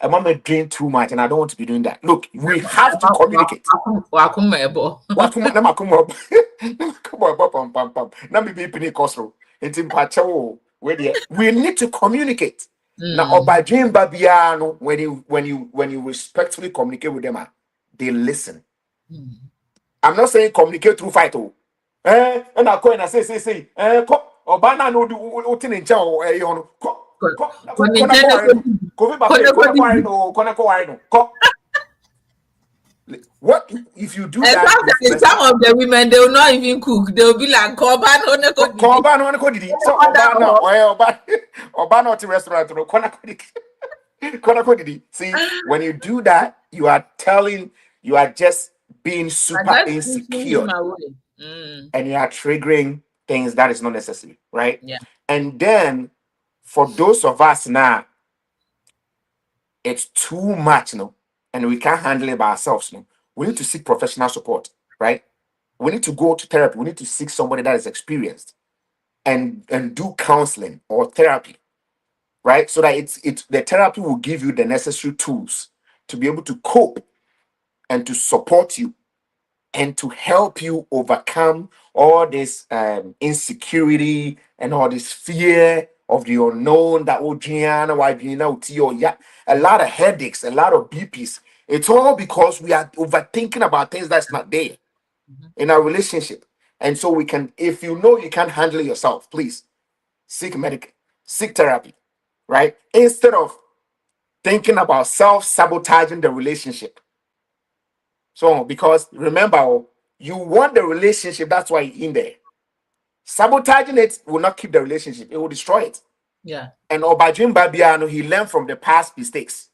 a moment drink too much, and I don't want to be doing that. Look, we have to communicate. Wakumebo. Wakuma na makuma nakuma pam pam pam. Na me be pini kosro. Enti mpacho we need to communicate. Now obadwen babia no when you respectfully communicate with them, they listen. I'm not saying communicate through fight oh. And I call and I say ko obana no do utin ncha o e yo no ko ko na ko no ko no ko What if you do And that? sometimes some of the women, they will not even cook. They will be like, "Koban oneko didi." Oba no ko didi. So oba no, oba no to restaurant no kona ko didi. Kona ko didi. See, when you do that, you are just being But super that's pushing insecure, him away. Mm, and you are triggering things that is not necessary, right? yeah. And then for those of us now, it's too much, and we can't handle it by ourselves, We need to seek professional support, right? We need to go to therapy. We need to seek somebody that is experienced and do counseling or therapy, right? So that the therapy will give you the necessary tools to be able to cope and to support you and to help you overcome all this insecurity and all this fear of the unknown that oh Gianna, why yeah, a lot of headaches, a lot of BPs. It's all because we are overthinking about things that's not there Mhm. in our relationship. And so we can, if you know you can't handle it yourself, please seek therapy, right? Instead of thinking about self-sabotaging the relationship. So, because remember, you want the relationship, that's why you're in there. Sabotaging it will not keep the relationship, it will destroy it. Yeah. And Obajim Babiano, he learned from the past mistakes.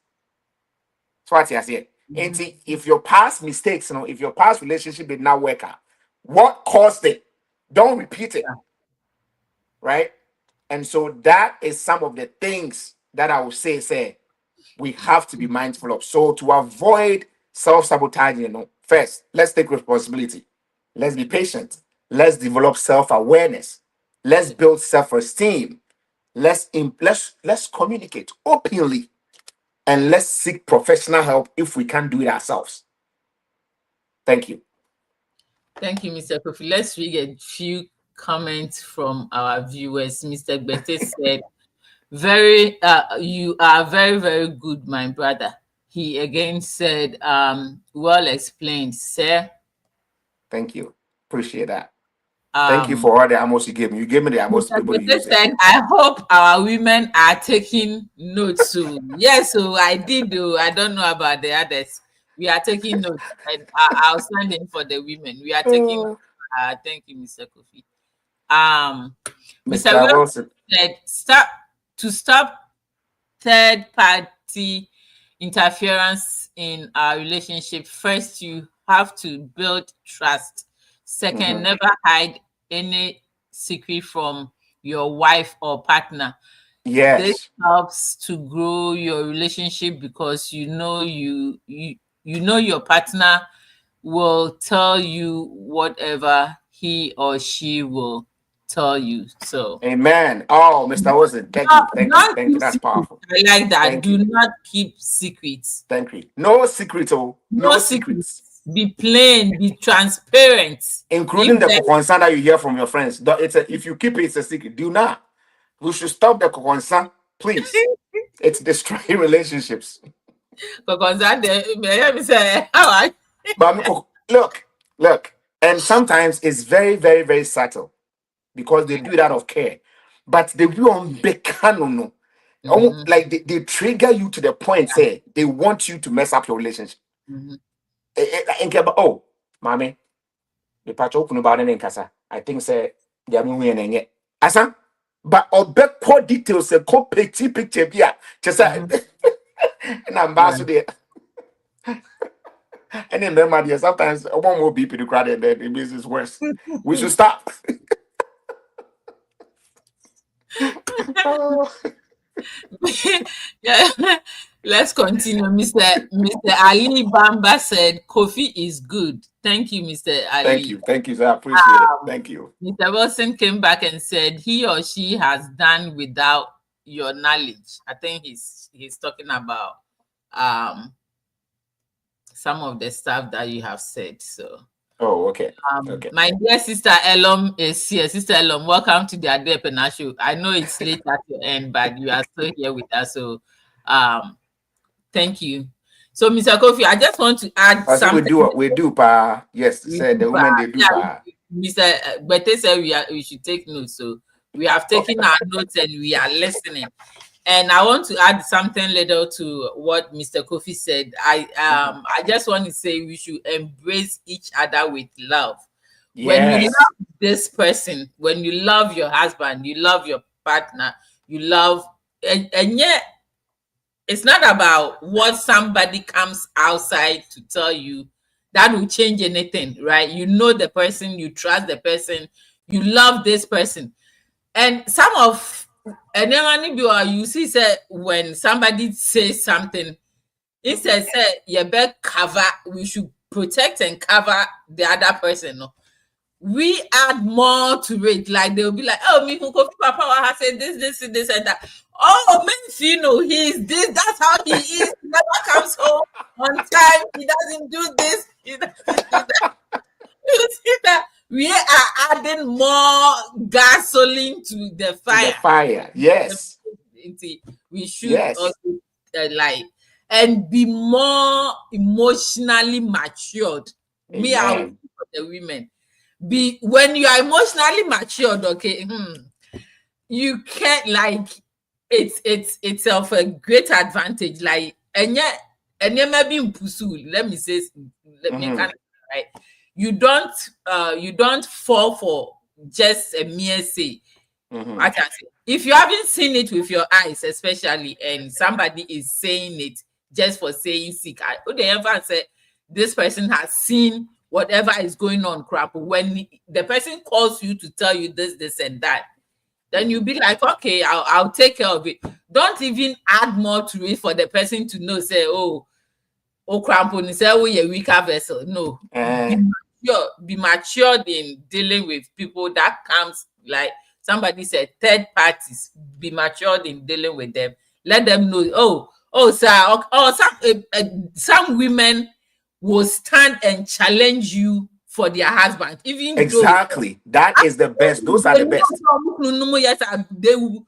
That's what I said. And see, if your past mistakes, if your past relationship did not work out, what caused it? Don't repeat it, Yeah. right? And so that is some of the things that I would say we have to be mindful of. So to avoid self-sabotaging, first, let's take responsibility. Let's be patient. Let's develop self-awareness. Let's build self-esteem. Let's communicate openly, and let's seek professional help if we can't do it ourselves. Thank you. Thank you, Mr. Kofi. Let's read a few comments from our viewers. Mr. Bete said, you are very, very good, my brother. He again said, well explained, sir. Thank you. Appreciate that. Thank you Um, for all the amos you gave me. You gave me the amos to Mr. be able to Bete use it. said, I hope our women are taking notes. So, yes, so I did, though. I don't know about the others. We are taking notes. And I'll stand in for the women. We are taking Oh, thank you, Mr. Kofi. Um, Mr. Mr. Wilson Wilson. said, stop third party interference in our relationship. First, you have to build trust. Second, Mhm. never hide any secret from your wife or partner. This Yes. helps to grow your relationship because you know your partner will tell you whatever he or she will tell you. So Amen. Oh, Mr. Wilson, thank you. Thank you. don't Thank you. keep That's secrets. powerful. I like that. Thank Do you. not keep secrets. Thank you. No secrets, oh, No no secrets. secrets. Be plain. Be transparent. If Including the there concern that you hear from your friends. If you keep it, it's a secret. Do not. We should stop the concern, please. It's destroying relationships. because that let me say how I But look. And sometimes it's very, very, very subtle because they do it out of care. But they will on no. Mhm, Like they trigger you to the point, say they want you to mess up your relationship. mhm, Oh, mommy, the patch open about it in casa. I think say they are moving in it. Asa, but core details, a co petty picture, yeah, just mhm. and I'm Yeah. there. And then my dear, sometimes one more BP to cry and then it makes it worse. We should stop. Oh, Yeah. Let's continue. Mr. Ali Bamba said Kofi is good. Thank you, Mr. thank Ali. you. Thank you, sir. I appreciate it. Thank you. Mr. Wilson came back and said he or she has done without your knowledge. I think he's talking about um some of the stuff that you have said. So Oh, okay. Okay. my dear sister Elom is here. Sister Elom, welcome to the Adepena show. I know it's late at your end, but you are still here with us. So thank you. So Mr. Kofi, I just want to add I think something. we do pa. Yes, We said do, the women they do yeah, pa. Mr. Bete said we should take notes. So we have taken our notes and we are listening. And I want to add something little to what Mr. Kofi said. I just want to say we should embrace each other with love. When you Yes. love this person, when you love your husband, you love your partner, you love, and yet it's not about what somebody comes outside to tell you that will change anything, right? You know the person, you trust the person, you love this person. And some of, and then when you see say when somebody says something, instead say you better cover, we should protect and cover the other person. No, we add more to it. Like they'll be like, oh, me who Kofi Papa has said this, and that. Oh, man, you know, he's this, that's how he is. He never comes home on time. He doesn't do this. He doesn't do that. You see that we are adding more gasoline to the To the fire. fire. Yes. We should Yes. also like and be more emotionally matured. Me, I will Amen. speak for the women. Be when you are emotionally matured, okay. You can't like it's of a great advantage. Like and yet maybe in pursue. Let me say let me Mm-hmm. kind of right. You don't fall for just a mere say. Mm-hmm. I can say if you haven't seen it with your eyes, especially, and somebody is saying it just for saying sick, I would ever say this person has seen whatever is going on crap. When the person calls you to tell you this and that, then you'll be like, okay, I'll take care of it. Don't even add more to it for the person to know, say, oh crampon, say, oh, you're a weaker vessel. No, be Uh, mature, be matured in dealing with people that comes like somebody said, third parties. Be matured in dealing with them. Let them know, sir, some women will stand and challenge you for their husband, even though exactly. That is the best. Those are they the know best. yes, they will.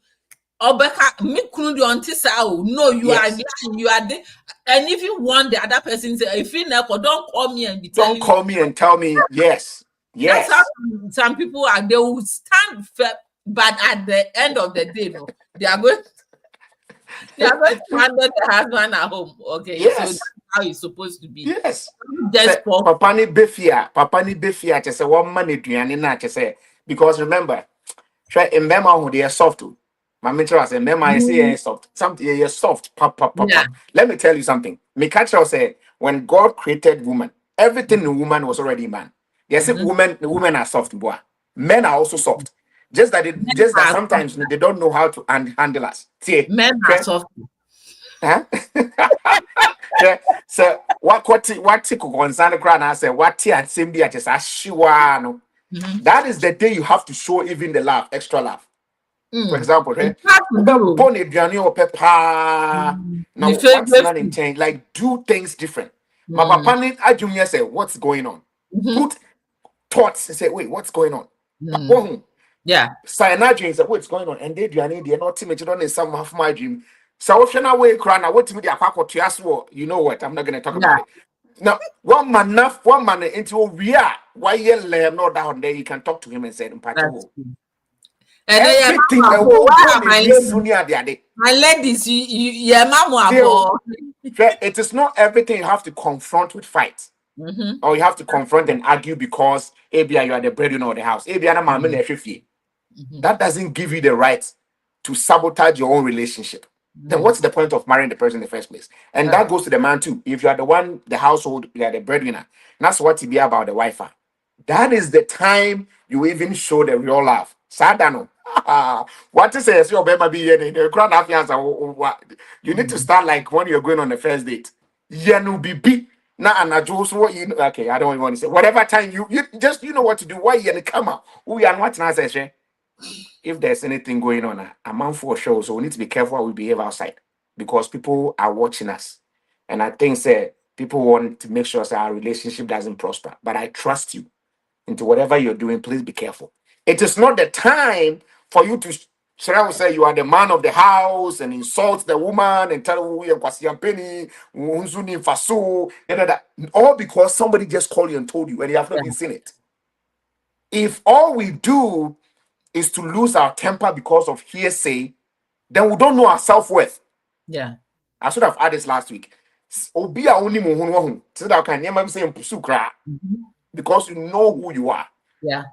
Obeka, me kunu di until sao. No, you are Yes. lying. You are there. And if you want the other person say, if you never, don't call me and be Don't telling me. call me and tell me yes. That's how Yes. some people are. They will stand firm, but at the end of the day, no, they are going to handle the husband at home. Okay, so that's Yes. how it's supposed to be. Yes. Say, Just for Papa ni befia. Papa ni befia. Just say one man eduane na just say because remember, try remember who they are soft to. My mentor was remember I say Mhm. soft. Something you're soft. Pop pop pop Yeah. pop. Let me tell you something. Me catch say when God created woman, everything in woman was already man. They say Mhm. women are soft, boy. Men are also soft. Men Just that are soft. sometimes they don't know how to handle us. See, Men are okay? soft. Huh? Yeah. So what concern cry and I say what at same day just no. Mhm. That is the day you have to show even the love, extra love. For example, It's right? hard to do. Born a or papa. The Now what's favorite not in food. change? Like do things different. My Mm. papa need I junior say, what's going on? Mhm. Put thoughts and say, wait, what's going on? Mm. Boom. Yeah, Cyanide dreams that what's going on, and they're not timid on in some of my dream. So if you're not way crying, what to me the aqua to ask what you know what I'm not gonna talk yeah, about it. Now, one man into we are why you let not down there, you can talk to him and say, that's Mpacho. true. And then your Everything mama a go, whole why born are a my bit ladies? sooner the other. My ladies, your mama Still, go. it is not everything you have to confront with fight. Mm-hmm. Or you have to confront and argue because ABI you are the breadwinner of the house. ABI na mama na ehwehwee. Mm-hmm. That doesn't give you the right to sabotage your own relationship. Then Mm. what's the point of marrying the person in the first place? And that That's goes to the man too. If you are the one, the household, you are the breadwinner. That's what it be about the wife. That is the time you even show the real love. Sadano. What is it? Your baby be here. The crown of fiance. You need to mm. start like when you're going on the first date. Yenu bibi. Na anajo so what you know. Okay, I don't even want to say. Whatever time you just you know what to do. Why you come out? Who are what na say? If there's anything going on, a man for sure. So we need to be careful how we behave outside because people are watching us. And I think say people want to make sure that our relationship doesn't prosper. But I trust you into whatever you're doing. Please be careful. It is not the time for you to shall we say you are the man of the house and insult the woman and tell her you are penny, all because somebody just called you and told you and you have not Yeah. even seen it. If all we do is to lose our temper because of hearsay, then we don't know our self-worth. Yeah. I should have added this last week. Obi a oni mo ho so that can never say pursue cry because you know who you are. Yeah.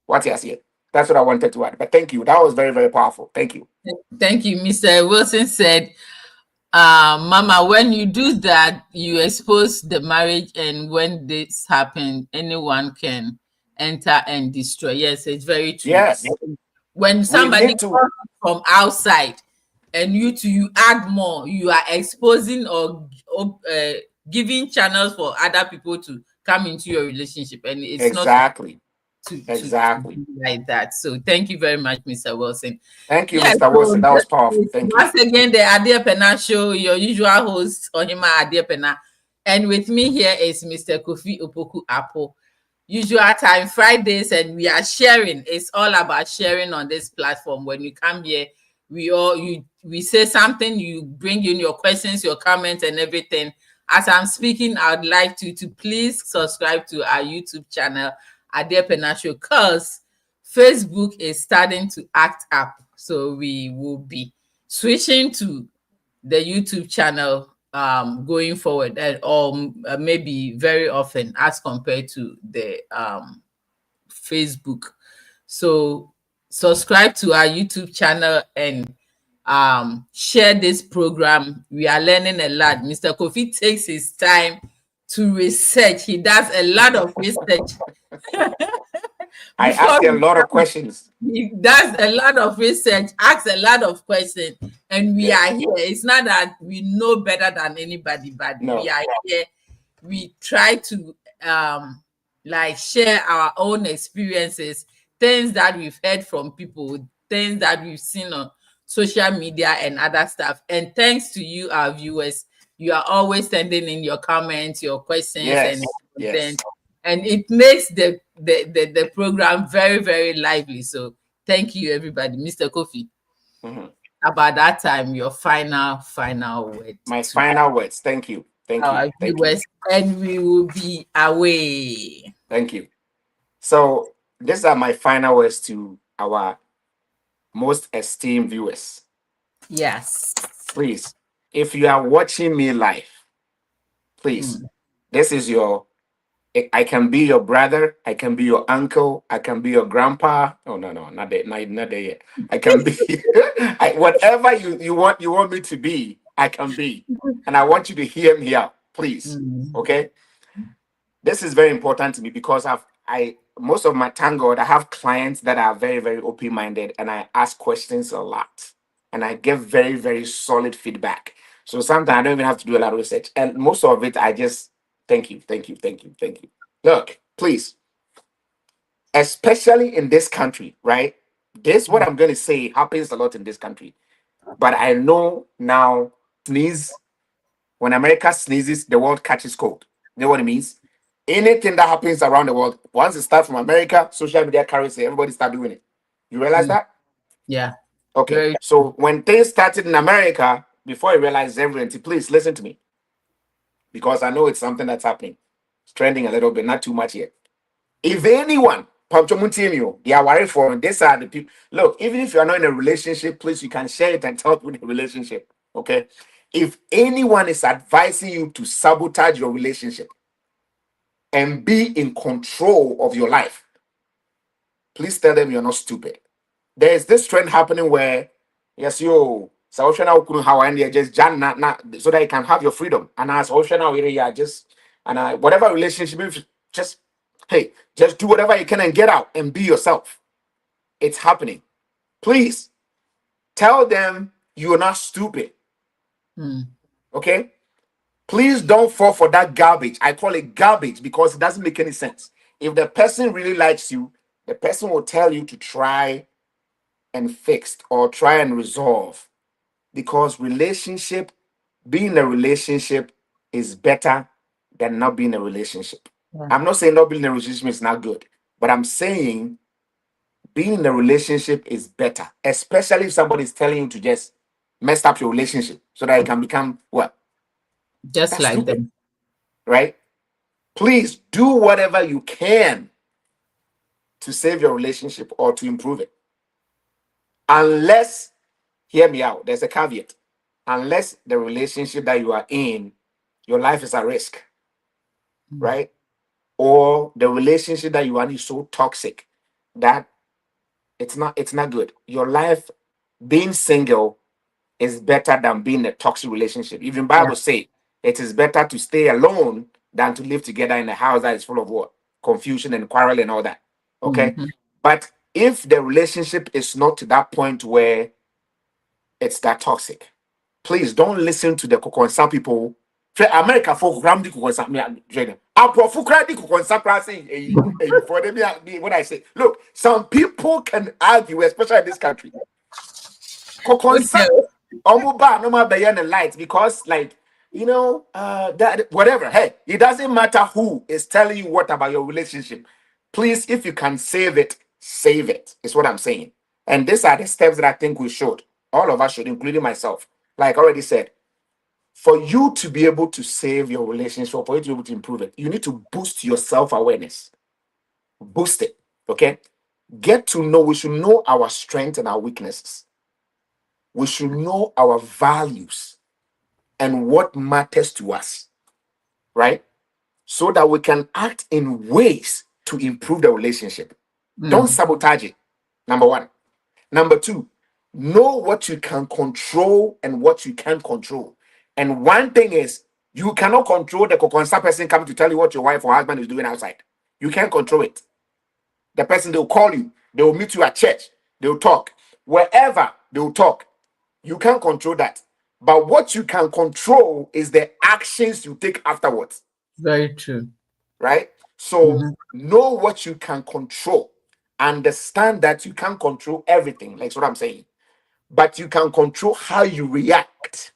What you say? That's what I wanted to add. But thank you. That was very, very powerful. Thank you. Thank you. Mr. Wilson said, Mama, when you do that, you expose the marriage, and when this happens, anyone can enter and destroy. Yes, it's very true. Yes. When We somebody need to. comes from outside and you add more, you are exposing or giving channels for other people to come into your relationship, and it's not Exactly. to Exactly. be like that. So thank you very much, Mr. Wilson. Thank you, Yes, Mr. so Wilson. That was powerful. Thank you. once again, the Adia Pena Show, your usual host, Ohima Adia Pena. And with me here is Mr. Kofi Opoku Apple. Usual time, Fridays, and we are sharing. It's all about sharing on this platform. When you come here, we say something, you bring in your questions, your comments, and everything. As I'm speaking, I'd like to please subscribe to our YouTube channel, Adia Pena Show, because Facebook is starting to act up. So we will be switching to the YouTube channel going forward, and or maybe very often as compared to the Facebook. So subscribe to our YouTube channel and share this program. We are learning a lot. Mr. Kofi takes his time to research. He does a lot of research I before asked you a lot of questions. he does a lot of research, asks a lot of questions, and we Yes. are here. It's not that we know better than anybody, but we No. are here. We try to like share our own experiences, things that we've heard from people, things that we've seen on social media and other stuff. And thanks to you, our viewers, you are always sending in your comments, your questions, and Yes. Yes. content, and it makes the program very, very lively. So thank you, everybody. Mr. Kofi, Mhm. about that time, your final word My to final words. Thank you. Thank you. our Thank you. viewers, and we will be away. Thank you. So these are my final words to our most esteemed viewers. Yes. Please, if you are watching me live, please, Mm. this is your. I can be your brother. I can be your uncle. I can be your grandpa. Oh no, no, not there, not there yet. I can be whatever you want me to be. I can be, and I want you to hear me out, please. Mm. Okay, this is very important to me because I most of my thank God I have clients that are very, very open minded, and I ask questions a lot, and I give very, very solid feedback. So sometimes I don't even have to do a lot of research, and most of it I just thank you, thank you, thank you, thank you. Look, please, especially in this country, right? This what I'm going to say happens a lot in this country, but I know now. Sneeze when America sneezes, the world catches cold. You know what it means? Anything that happens around the world, once it starts from America, social media carries it. Everybody start doing it. You realize Mm. that? Yeah. Okay. Very. So when things started in America, before you realize everything, please listen to me because I know it's something that's happening. It's trending a little bit, not too much yet. If anyone, they are worried for this are the people. Look, even if you are not in a relationship, please you can share it and talk with the relationship. Okay. If anyone is advising you to sabotage your relationship and be in control of your life, please tell them you're not stupid. There's this trend happening where, yes, yo, so how I just so that you can have your freedom. And as yeah, just and whatever relationship, just hey, just do whatever you can and get out and be yourself. It's happening. Please tell them you're not stupid. Mm. Okay? Please don't fall for that garbage. I call it garbage because it doesn't make any sense. If the person really likes you, the person will tell you to try and fix or try and resolve because being in a relationship is better than not being in a relationship. Yeah. I'm not saying not being in a relationship is not good, but I'm saying being in a relationship is better, especially if somebody is telling you to just mess up your relationship so that it can become what? Just That's like stupid, them. right? Please do whatever you can to save your relationship or to improve it. Unless hear me out. There's a caveat. Unless the relationship that you are in, your life is at risk, Mm. right? Or the relationship that you are in is so toxic that it's not good. Your life being single is better than being in a toxic relationship. Even Yeah. Bible say it is better to stay alone than to live together in a house that is full of what? Confusion and quarrel and all that. Okay. Mhm. But if the relationship is not to that point where it's that toxic, please don't listen to the Kokonsa people. America for gram di Kokonsa me Aprofu kra di Kokonsa kra say for them what I say. Look, some people can argue, especially in this country. Okay. Kokonsa omuba no ma be the light because like that whatever. Hey, it doesn't matter who is telling you what about your relationship. Please, if you can save it, save it. Is what I'm saying. And these are the steps that I think we should. All of us should, including myself. Like I already said, for you to be able to save your relationship, or for you to be able to improve it, you need to boost your self-awareness. Boost it. Okay. Get to know, we should know our strengths and our weaknesses. We should know our values and what matters to us, right? So that we can act in ways to improve the relationship. Don't Mm. sabotage it. Number one. Number two, know what you can control and what you can't control. And one thing is, you cannot control the Kokonsa person coming to tell you what your wife or husband is doing outside. You can't control it. The person, they'll call you, they will meet you at church, they'll talk. Wherever they'll talk. You can't control that. But what you can control is the actions you take afterwards, Very true. right? So Mhm. know what you can control. Understand that you can't control everything. Like what I'm saying. But you can control how you react,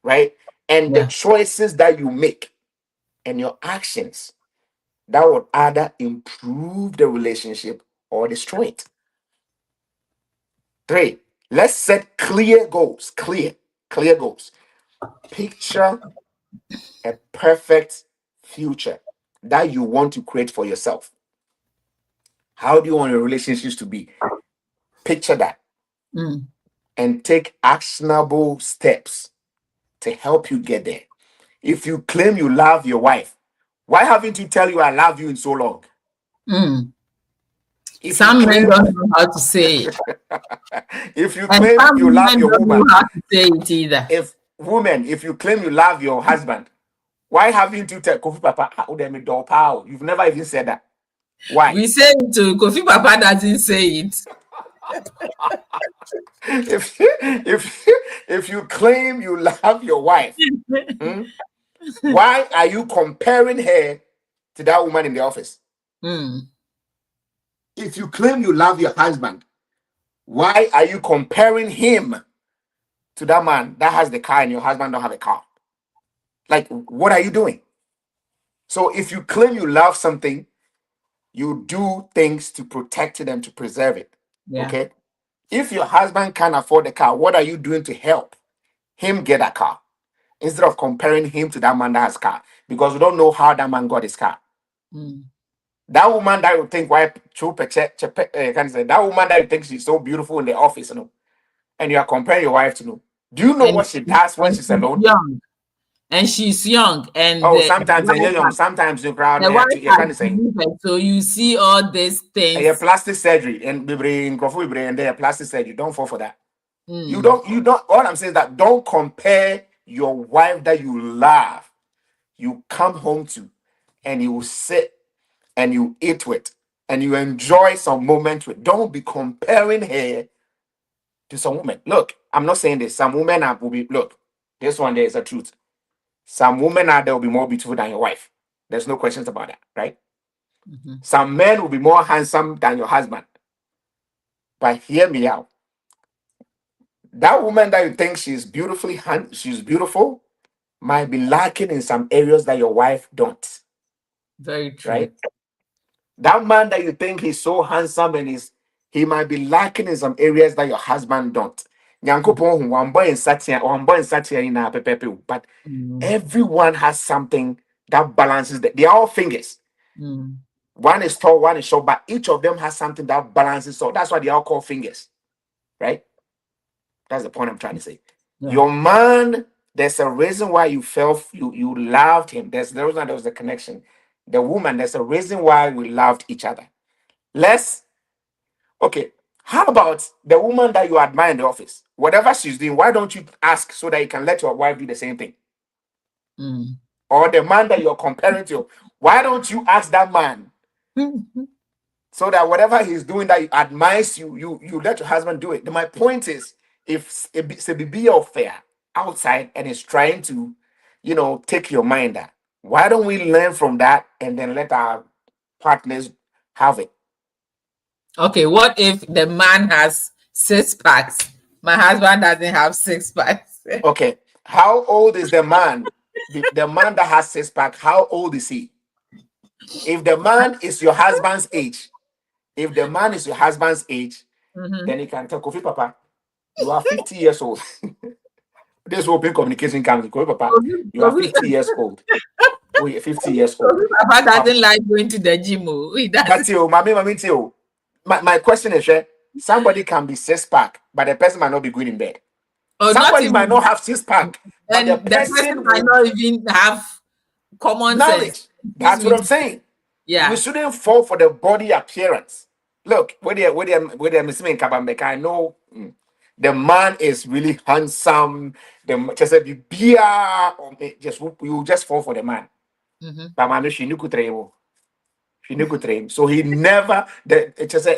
right? And the Yeah. choices that you make and your actions that would either improve the relationship or destroy it. Three, let's set clear goals. Clear goals. Picture a perfect future that you want to create for yourself. How do you want your relationships to be? Picture that Mm. and take actionable steps to help you get there. If you claim you love your wife, why haven't you tell you I love you in so long? Mm. If you Some men claim don't know how to say it, if you and claim some you love women your don't know woman, how to say it either. if you claim you love your husband, why haven't you tell Kofi Papa, "Ah, oh, them a dog pow?" You've never even said that. Why? We say it too. Kofi Papa doesn't say it. if if you claim you love your wife, hmm, why are you comparing her to that woman in the office? Mm. If you claim you love your husband, why are you comparing him to that man that has the car and your husband don't have a car? Like, what are you doing? So if you claim you love something, you do things to protect it and to preserve it. Yeah. Okay. If your husband can't afford the car, what are you doing to help him get a car? Instead of comparing him to that man that has car, because we don't know how that man got his car. Mm. That woman that you think why can say that woman that you think she's so beautiful in the office, and you are comparing your wife to do you know And what she does when and she's she's alone? young, and she's young, and Oh, the sometimes and you're young, wife sometimes you crowd the wife you has kind of saying delivered. So you see all these a things. plastic surgery and and they plastic surgery. Don't fall for that. Mm. You don't all I'm saying is that don't compare your wife that you love, you come home to, and you sit and you eat with and you enjoy some moment with. Don't be comparing her to some women. Look, I'm not saying this. Some women will be look, this one there is a truth. Some women out there will be more beautiful than your wife. There's no questions about that, right? Mhm. Some men will be more handsome than your husband. But hear me out. That woman that you think she's beautiful, might be lacking in some areas that your wife don't, Very true. right? That man that you think he's so handsome and he might be lacking in some areas that your husband don't. Nyankopɔn hu, wambɔ nsateaa nyinaa pɛpɛɛpɛ o, but Mm. everyone has something that balances that. They are all fingers. Mm. One is tall, one is short, but each of them has something that balances. So that's why they are called fingers, right? That's the point I'm trying to say. Yeah. Your man, there's a reason why you felt you loved him. There was a connection. The woman, there's a reason why we loved each other. Let's okay. How about the woman that you admire in the office? Whatever she's doing, why don't you ask so that you can let your wife do the same thing? Mm. Or the man that you're comparing to, why don't you ask that man so that whatever he's doing that admires you, you let your husband do it. My point is, if it's a BB fair outside and is trying to, take your mind that, why don't we learn from that and then let our partners have it? Okay, what if the man has 6 packs? My husband doesn't have 6 packs. Okay, how old is the man? The man that has 6 pack, how old is he? If the man is your husband's age, if the man is your husband's age, Mhm. then he can tell Kofi Papa, you are 50 years old. This open communication comes. Kofi Papa, you are Kofi 50 years old. Oh, you're 50 years old. Papa Papa, doesn't like going to the gym. Oh. He but doesn't. you, mommy, too. My question is, somebody can be 6 pack, but the person might not be good in bed. Or not Somebody might even. not have 6 pack, but the And the person person might will not even have common sense. knowledge. Excuse That's what me. I'm saying. We Yeah. shouldn't fall for the body appearance. Look, with the Miss Kabambeka, I know the man is really handsome. The just a beer, just you just fall for the man. Mm-hmm. But man, she knew train. So he never it just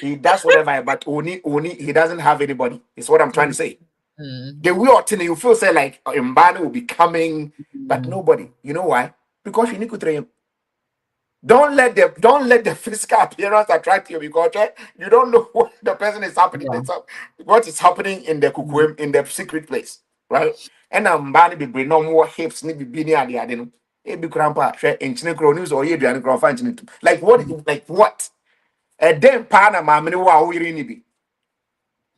he does whatever, but only he doesn't have anybody. Is what I'm trying to say. Mm-hmm. The way you feel say like Mbani will be coming, but Mm-hmm. nobody. You know why? Because she knew train. Don't let the physical appearance attract you because you don't know what the person is happening. Yeah. What is happening in the kukum in the secret place, right? And I'm bad be bring no more hips ni be near the adeno. It be grandpa share enchine crow news or you and crow fanchine. Like what? Like what? A damn partner, mammy, wow, we really be.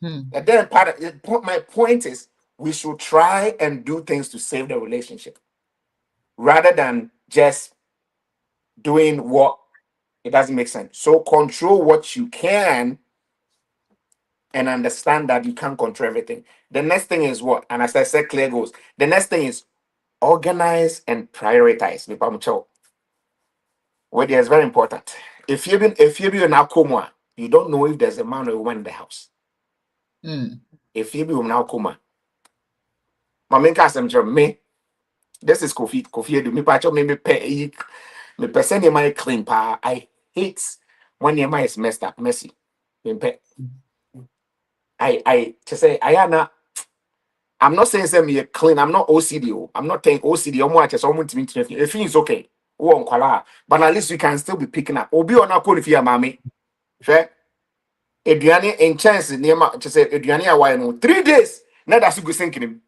Mm-hmm. A damn partner. My point is, we should try and do things to save the relationship rather than just doing what it doesn't make sense. So control what you can and understand that you can't control everything. The next thing is what? And as I said, clear goals. The next thing is organize and prioritize. Well, is very important. If you've been in Akoma, you don't know if there's a man or a woman in the house. Mm-hmm. If you've been in Akoma, my main cast me. This is Kofi. Kofi do me patch me pay me person my clean pa. I hate when your mind is messed up, messy. Me pɛ. I to say I am not. I'm not saying say me clean. I'm not OCD. I'm not saying OCD. I'm watching someone to me. If it's okay, but at least you can still be picking up. Obi on a call if you are mommy. Fair. Eduane in chance near to say Eduane a why no 3 days. Now that's good thinking.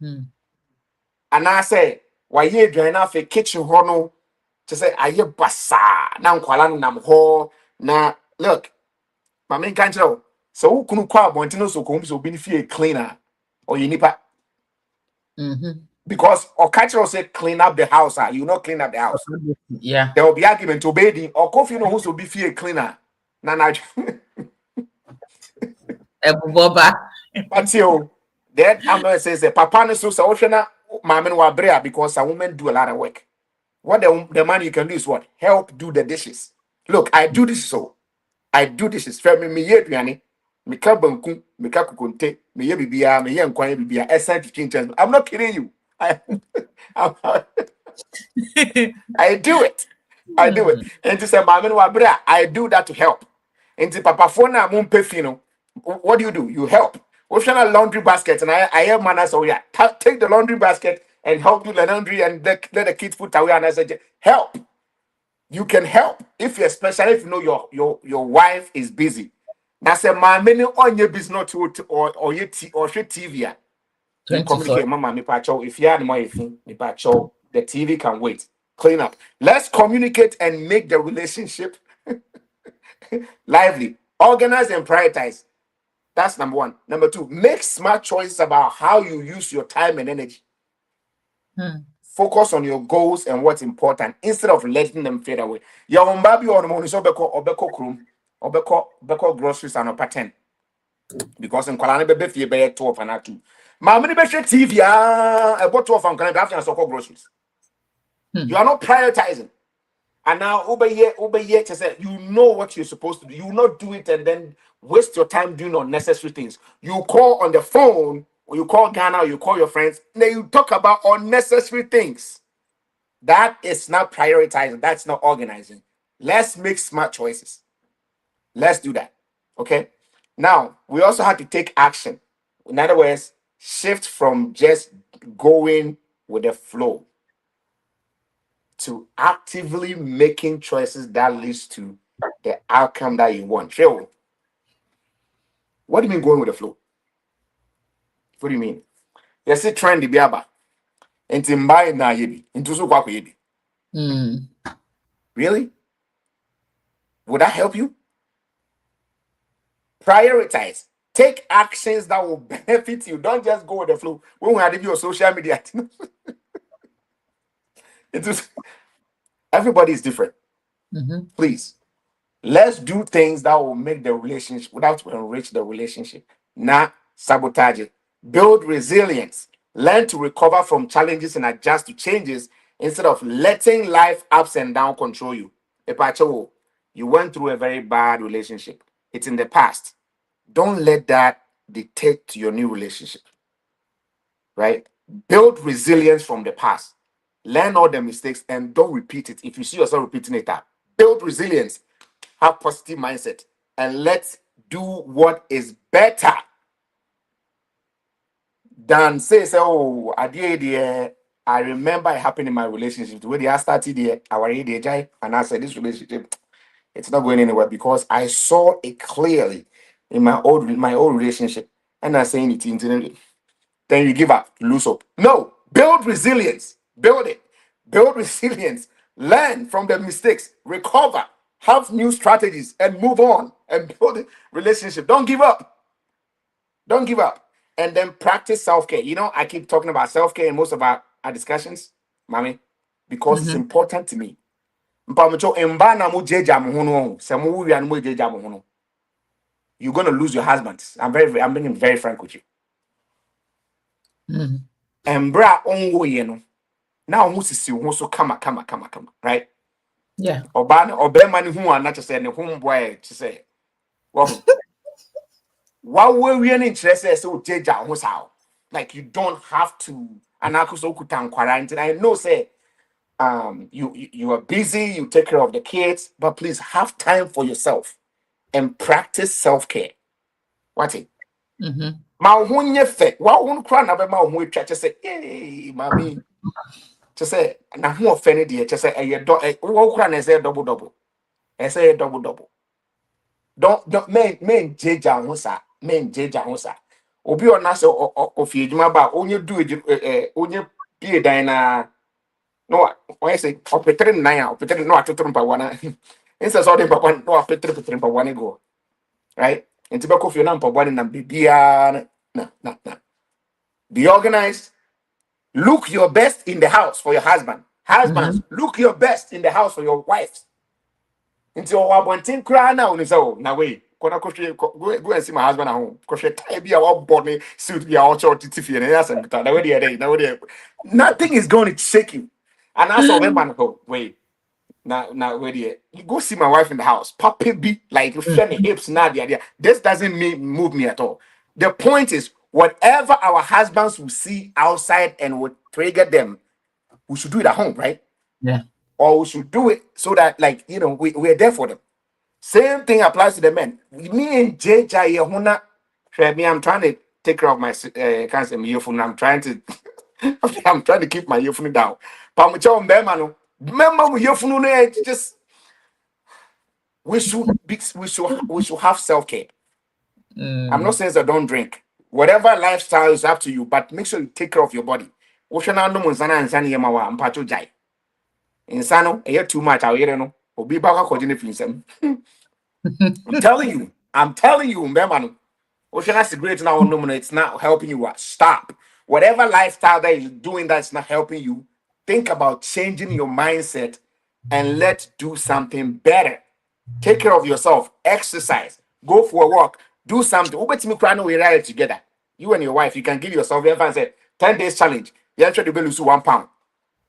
And I say why ye Eduane for kitchen hono to say aye basa na nkwala nam ho na look. Mommy can't tell. So who couldn't call Montino so come so be a cleaner or you nipa. Mm-hmm. Because or catcher will say clean up the house, you not clean up the house. Yeah. There will be argument to bathing or coffee no who's will be fear cleaner. Nana Boba. but you that I'm gonna say papa no so oceana mammy wa brea because a woman do a lot of work. What the man you can do is what? Help do the dishes. Look, I do this so I do this is for me ye piani. Me ka banku, me ka kukunte, me ye bibia, me ye nkwan bibia, esa to change. I'm not kidding you. I, I do it. I do it. And to say, Mamma, I do that to help. And to Papa Fona, Mumpefino, what do? You help. Ocean a laundry basket, and I have manners. So yeah, take the laundry basket and help do the laundry and let the kids put away. And I said, help. You can help if you, especially if you know your wife is busy. That's a man many on your business or your TV. You 24. communicate, Mama, me pacho. If you had more, me pacho, the TV can wait. Clean up. Let's communicate and make the relationship lively. Organize and prioritize. That's number one. Number two, make smart choices about how you use your time and energy. Hmm. Focus on your goals and what's important instead of letting them fade away. Your baby or the money so beko krum or beko groceries and a pattern. Because in Kwalana be fie be 12 and 2. Mama ni be share TV about 12 and Kwalana after so groceries. You are not prioritizing. And now over here to say you know what you're supposed to do. You will not do it and then waste your time doing unnecessary things. You call on the phone, or you call Ghana, or you call your friends, and then you talk about unnecessary things. That is not prioritizing. That's not organizing. Let's make smart choices. Let's do that. Okay. Now, we also have to take action. In other words, shift from just going with the flow to actively making choices that leads to the outcome that you want. Phil, what do you mean going with the flow? What do you mean? You see trend be about. Into mbai na yebi. Into so kwa yebi. Really? Would that help you? Prioritize. Take actions that will benefit you. Don't just go with the flow. When we had your social media, everybody is different. Please, let's do things that will make the relationship, without enrich the relationship, not sabotage it. Build resilience. Learn to recover from challenges and adjust to changes instead of letting life ups and down control you. Epacho, you went through a very bad relationship. It's in the past. Don't let that dictate your new relationship, right? Build resilience from the past. Learn all the mistakes and don't repeat it. If you see yourself repeating it up, build resilience, have positive mindset, and let's do what is better than say, oh, I remember it happened in my relationship. The way I started there, our ADJ, and I said this relationship, it's not going anywhere because I saw it clearly in my old relationship. And I'm saying it internally. Then you give up, lose hope. No, build resilience. Build it. Build resilience. Learn from the mistakes. Recover. Have new strategies and move on and build a relationship. Don't give up. Don't give up. And then practice self-care. You know, I keep talking about self-care in most of our discussions, mommy, because it's important to me. Mpamocho, mba na mo jeja mo ho no, se mo wi an mo jeja mo ho no, you're going to lose your husband. I'm being very frank with you. And bra onwo ye no. Now who sisi wo so kama, right? Yeah. Oba na obema ni hu ana che say ne hu boy che say. Wo we ni nkyere say o jeja ho sao. Like you don't have to anakuso kuta nkwara nti I know say you are busy, you take care of the kids, but please have time for yourself and practice self-care. What it? Ma ho nye fe. Wa ho kra na be ma ho atwa che say, "Hey, mami." Che say na ho offend de che say e do wo kra na say double. E say double. Don't men jeja ho sa. Men jeja ho sa. Obi ona say ofie djuma ba onye du onye pie dan na no why say opetre nan opetre no atotro mpa wana. Instead so de mpa wana no opetre mpa wana go. Right? Enti be kofie na mpa wana na bibia na. Be organized. Look your best in the house for your husband. Husbands, look your best in the house for your wives. Until one thing cry now, and so now wait. Go and see my husband at home. Because tie be our body suit be our church tiffy and yes, and nothing is going to shake you. And I saw them man go, wait. Now where you go see my wife in the house. Papa be like funny hips, not the idea. This doesn't move me at all. The point is, whatever our husbands will see outside and would trigger them, we should do it at home, right? Yeah. Or we should do it so that, like, we're there for them. Same thing applies to the men. Me and JJ, I'm trying to take care of my cancer earphone. I'm trying to I'm trying to keep my earphone down. But remember earphone just we should have self-care. I'm not saying that don't drink. Whatever lifestyle is up to you, but make sure you take care of your body. Insano, too much. I'm telling you, Mbemano. Ocean cigarette now, no, it's not helping you. Stop. Whatever lifestyle that is doing that's not helping you, think about changing your mindset and let's do something better. Take care of yourself, exercise, go for a walk, Do something. Ubet me cry no we ride together. You and your wife, you can give yourself and say 10 days challenge. You try to lose 1 pound.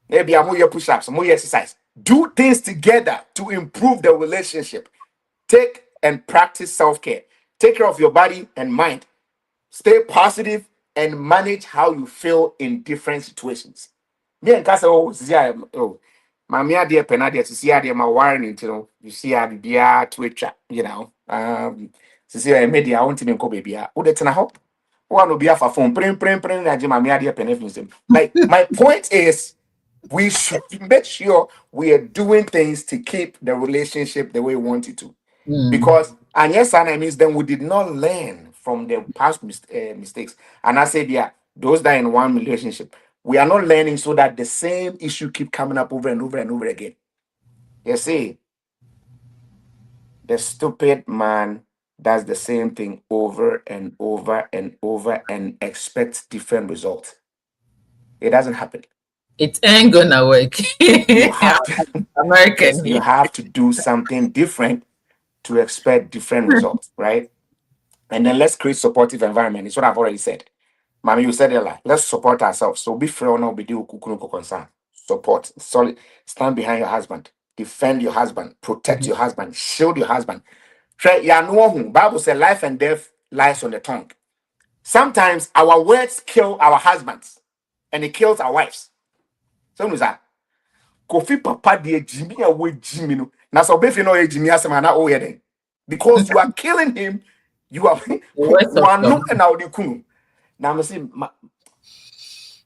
Maybe I'm more push-ups, more exercise. Do things together to improve the relationship. Take and practice self-care. Take care of your body and mind. Stay positive and manage how you feel in different situations. Me and Kasa, oh, see, oh, Mammy, dear Penadia, to see how my wiring, you see how the beer to it, to see a media, I want to go baby. Would it hope? One will be a phone, print, and Mammy, dear Penefin. Like, my point is, we should make sure we are doing things to keep the relationship the way we want it to. Mm. Because, and yes, and I means then we did not learn from the past mistakes. And I said, yeah, those that in one relationship, we are not learning so that the same issue keep coming up over and over and over again. You see, the stupid man does the same thing over and over and over and expects different results. It doesn't happen. It ain't gonna work. You have to, yes, American you here. have to do something different to expect different results, right? And then let's create supportive environment. It's what I've already said. Mommy, you said it like, let's support ourselves. So be free or not be do concern. Support. Solid. Stand behind your husband. Defend your husband. Protect your husband. Shield your husband. Bible says life and death lies on the tongue. Sometimes our words kill our husbands and it kills our wives. So that Kofi Papa de Jimmy away Jimmy. No. Now so be no Jimmy as man oh yeah then. Because you are killing him, you are The words of one your no mouth. and now the kunu. Now I say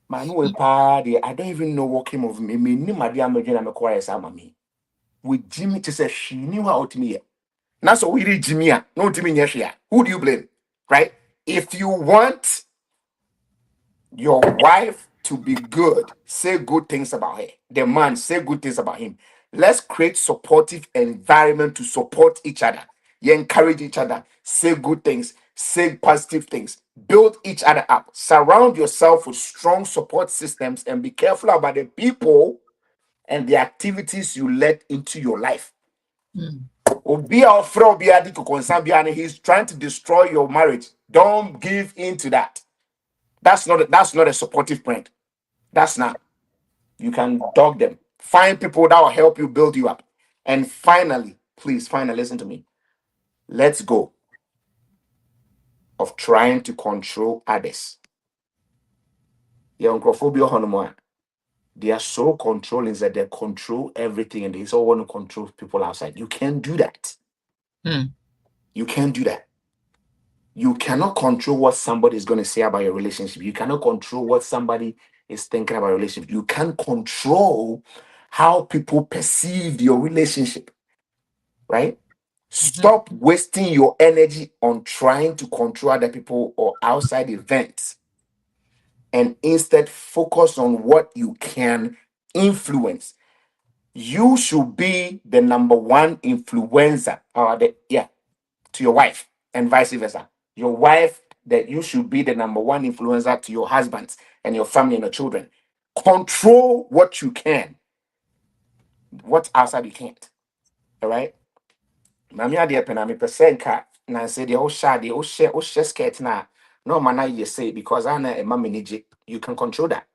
man we party. I don't even know what came of me. Me ni my dear me na me quiet sama me. With Jimmy to say she knew how to me. Now so we read Jimmy no Jimmy nyehia. Who do you blame? Right? If you want your wife to be good, say good things about her. The man, say good things about him. Let's create supportive environment to support each other. You encourage each other, say good things, say positive things, build each other up. Surround yourself with strong support systems and be careful about the people and the activities you let into your life. Mm. Obi a ɔfrɛ obi ade kokonsa bi and he's trying to destroy your marriage. Don't give in to that. That's not a supportive friend. That's not. You can dog them. Find people that will help you build you up. And finally, please, finally, listen to me. Let's go of trying to control others. They are so controlling that they control everything and they all want to control people outside. You can't do that. Mm. You can't do that. You cannot control what somebody is going to say about your relationship. You cannot control what somebody is thinking about your relationship. You can't control how people perceive your relationship, right? Mhm. Stop wasting your energy on trying to control other people or outside events and instead focus on what you can influence. You should be the number one influencer to your wife and vice versa. Your wife, that you should be the number one influencer to your husbands and your family and your children. Control what you can, what outside you can't. All right. Mami ade pena me percent ka na say the o share skirt na no man you say because I na e ma manage. You can control that.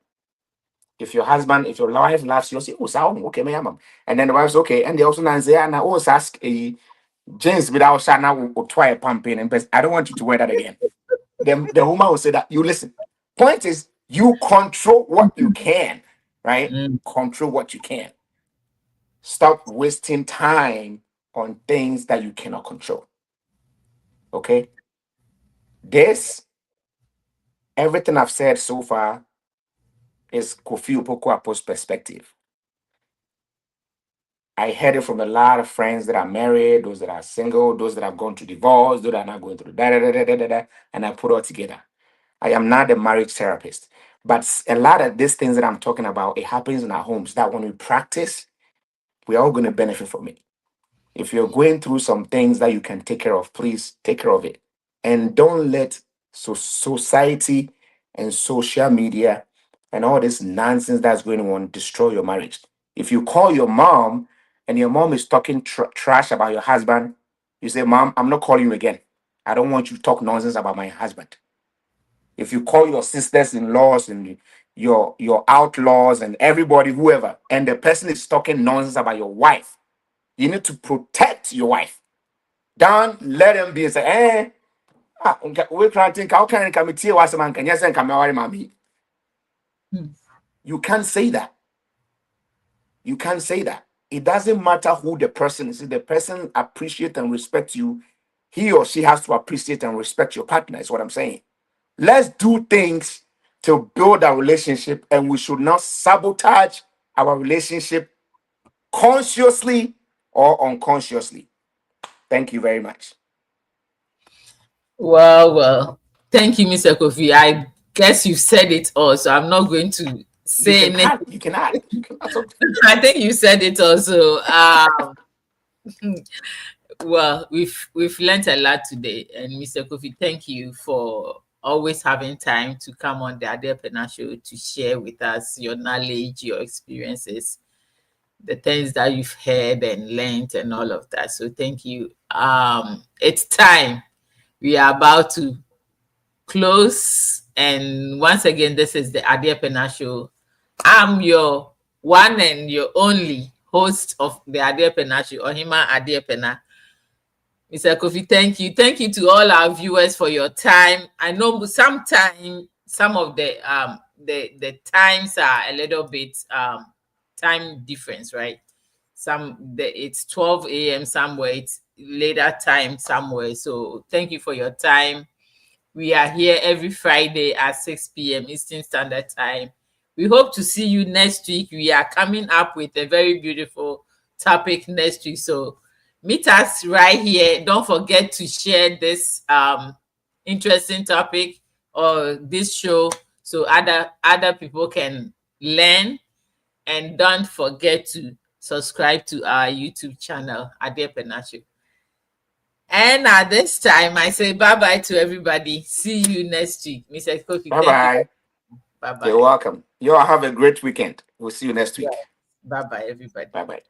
If your wife laughs, you'll say, oh, okay, my mom. And then the wife's okay. And they also now say, and I always ask a jeans without shana or try a pumping and best. I don't want you to wear that again. Then the woman will say that you listen. Point is, you control what you can, right? Mm. Control what you can. Stop wasting time on things that you cannot control. Okay? This, everything I've said so far is Kofi Opoku-Apo's perspective. I heard it from a lot of friends that are married, those that are single, those that have gone through divorce, those that are not going through and I put all together. I am not a marriage therapist, but a lot of these things that I'm talking about, it happens in our homes that when we practice, we're all going to benefit from it. If you're going through some things that you can take care of, please take care of it. And don't let society and social media and all this nonsense that's going on destroy your marriage. If you call your mom and your mom is talking trash about your husband, you say, Mom, I'm not calling you again. I don't want you to talk nonsense about my husband. If you call your sisters-in-laws and your outlaws and everybody, whoever, and the person is talking nonsense about your wife, you need to protect your wife. Don't let them be and say, we're trying to think how can committee was a man can yes and come mommy. You can't say that. You can't say that. It doesn't matter who the person is. If the person appreciate and respect you, he or she has to appreciate and respect your partner, is what I'm saying. Let's do things to build our relationship, and we should not sabotage our relationship consciously or unconsciously. Thank you very much. Well, thank you, Mr. Kofi. I guess you've said it all, so I'm not going to You say can anything. add. You can add. You can add something. I think you said it also. Well, we've learned a lot today, and Mr. Kofi, thank you for always having time to come on the Adepena show to share with us your knowledge, your experiences, the things that you've heard and learned, and all of that. So thank you. It's time. We are about to close, and once again, this is the Adepena show. I'm your one and your only host of the Adepena show, Ohima Adepena. Mr. Kofi, thank you. Thank you to all our viewers for your time. I know sometimes some of the times are a little bit time difference, right? It's 12 a.m. somewhere, it's later time somewhere. So thank you for your time. We are here every Friday at 6 p.m. Eastern Standard Time. We hope to see you next week. We are coming up with a very beautiful topic next week. So meet us right here. Don't forget to share this interesting topic or this show so other people can learn. And don't forget to subscribe to our YouTube channel, Ade Penacho. And at this time, I say bye-bye to everybody. See you next week. Mr. Kofi, Bye thank you. bye. You're Bye-bye. welcome. You all have a great weekend. We'll see you next Yeah. week. Bye-bye, everybody. Bye bye.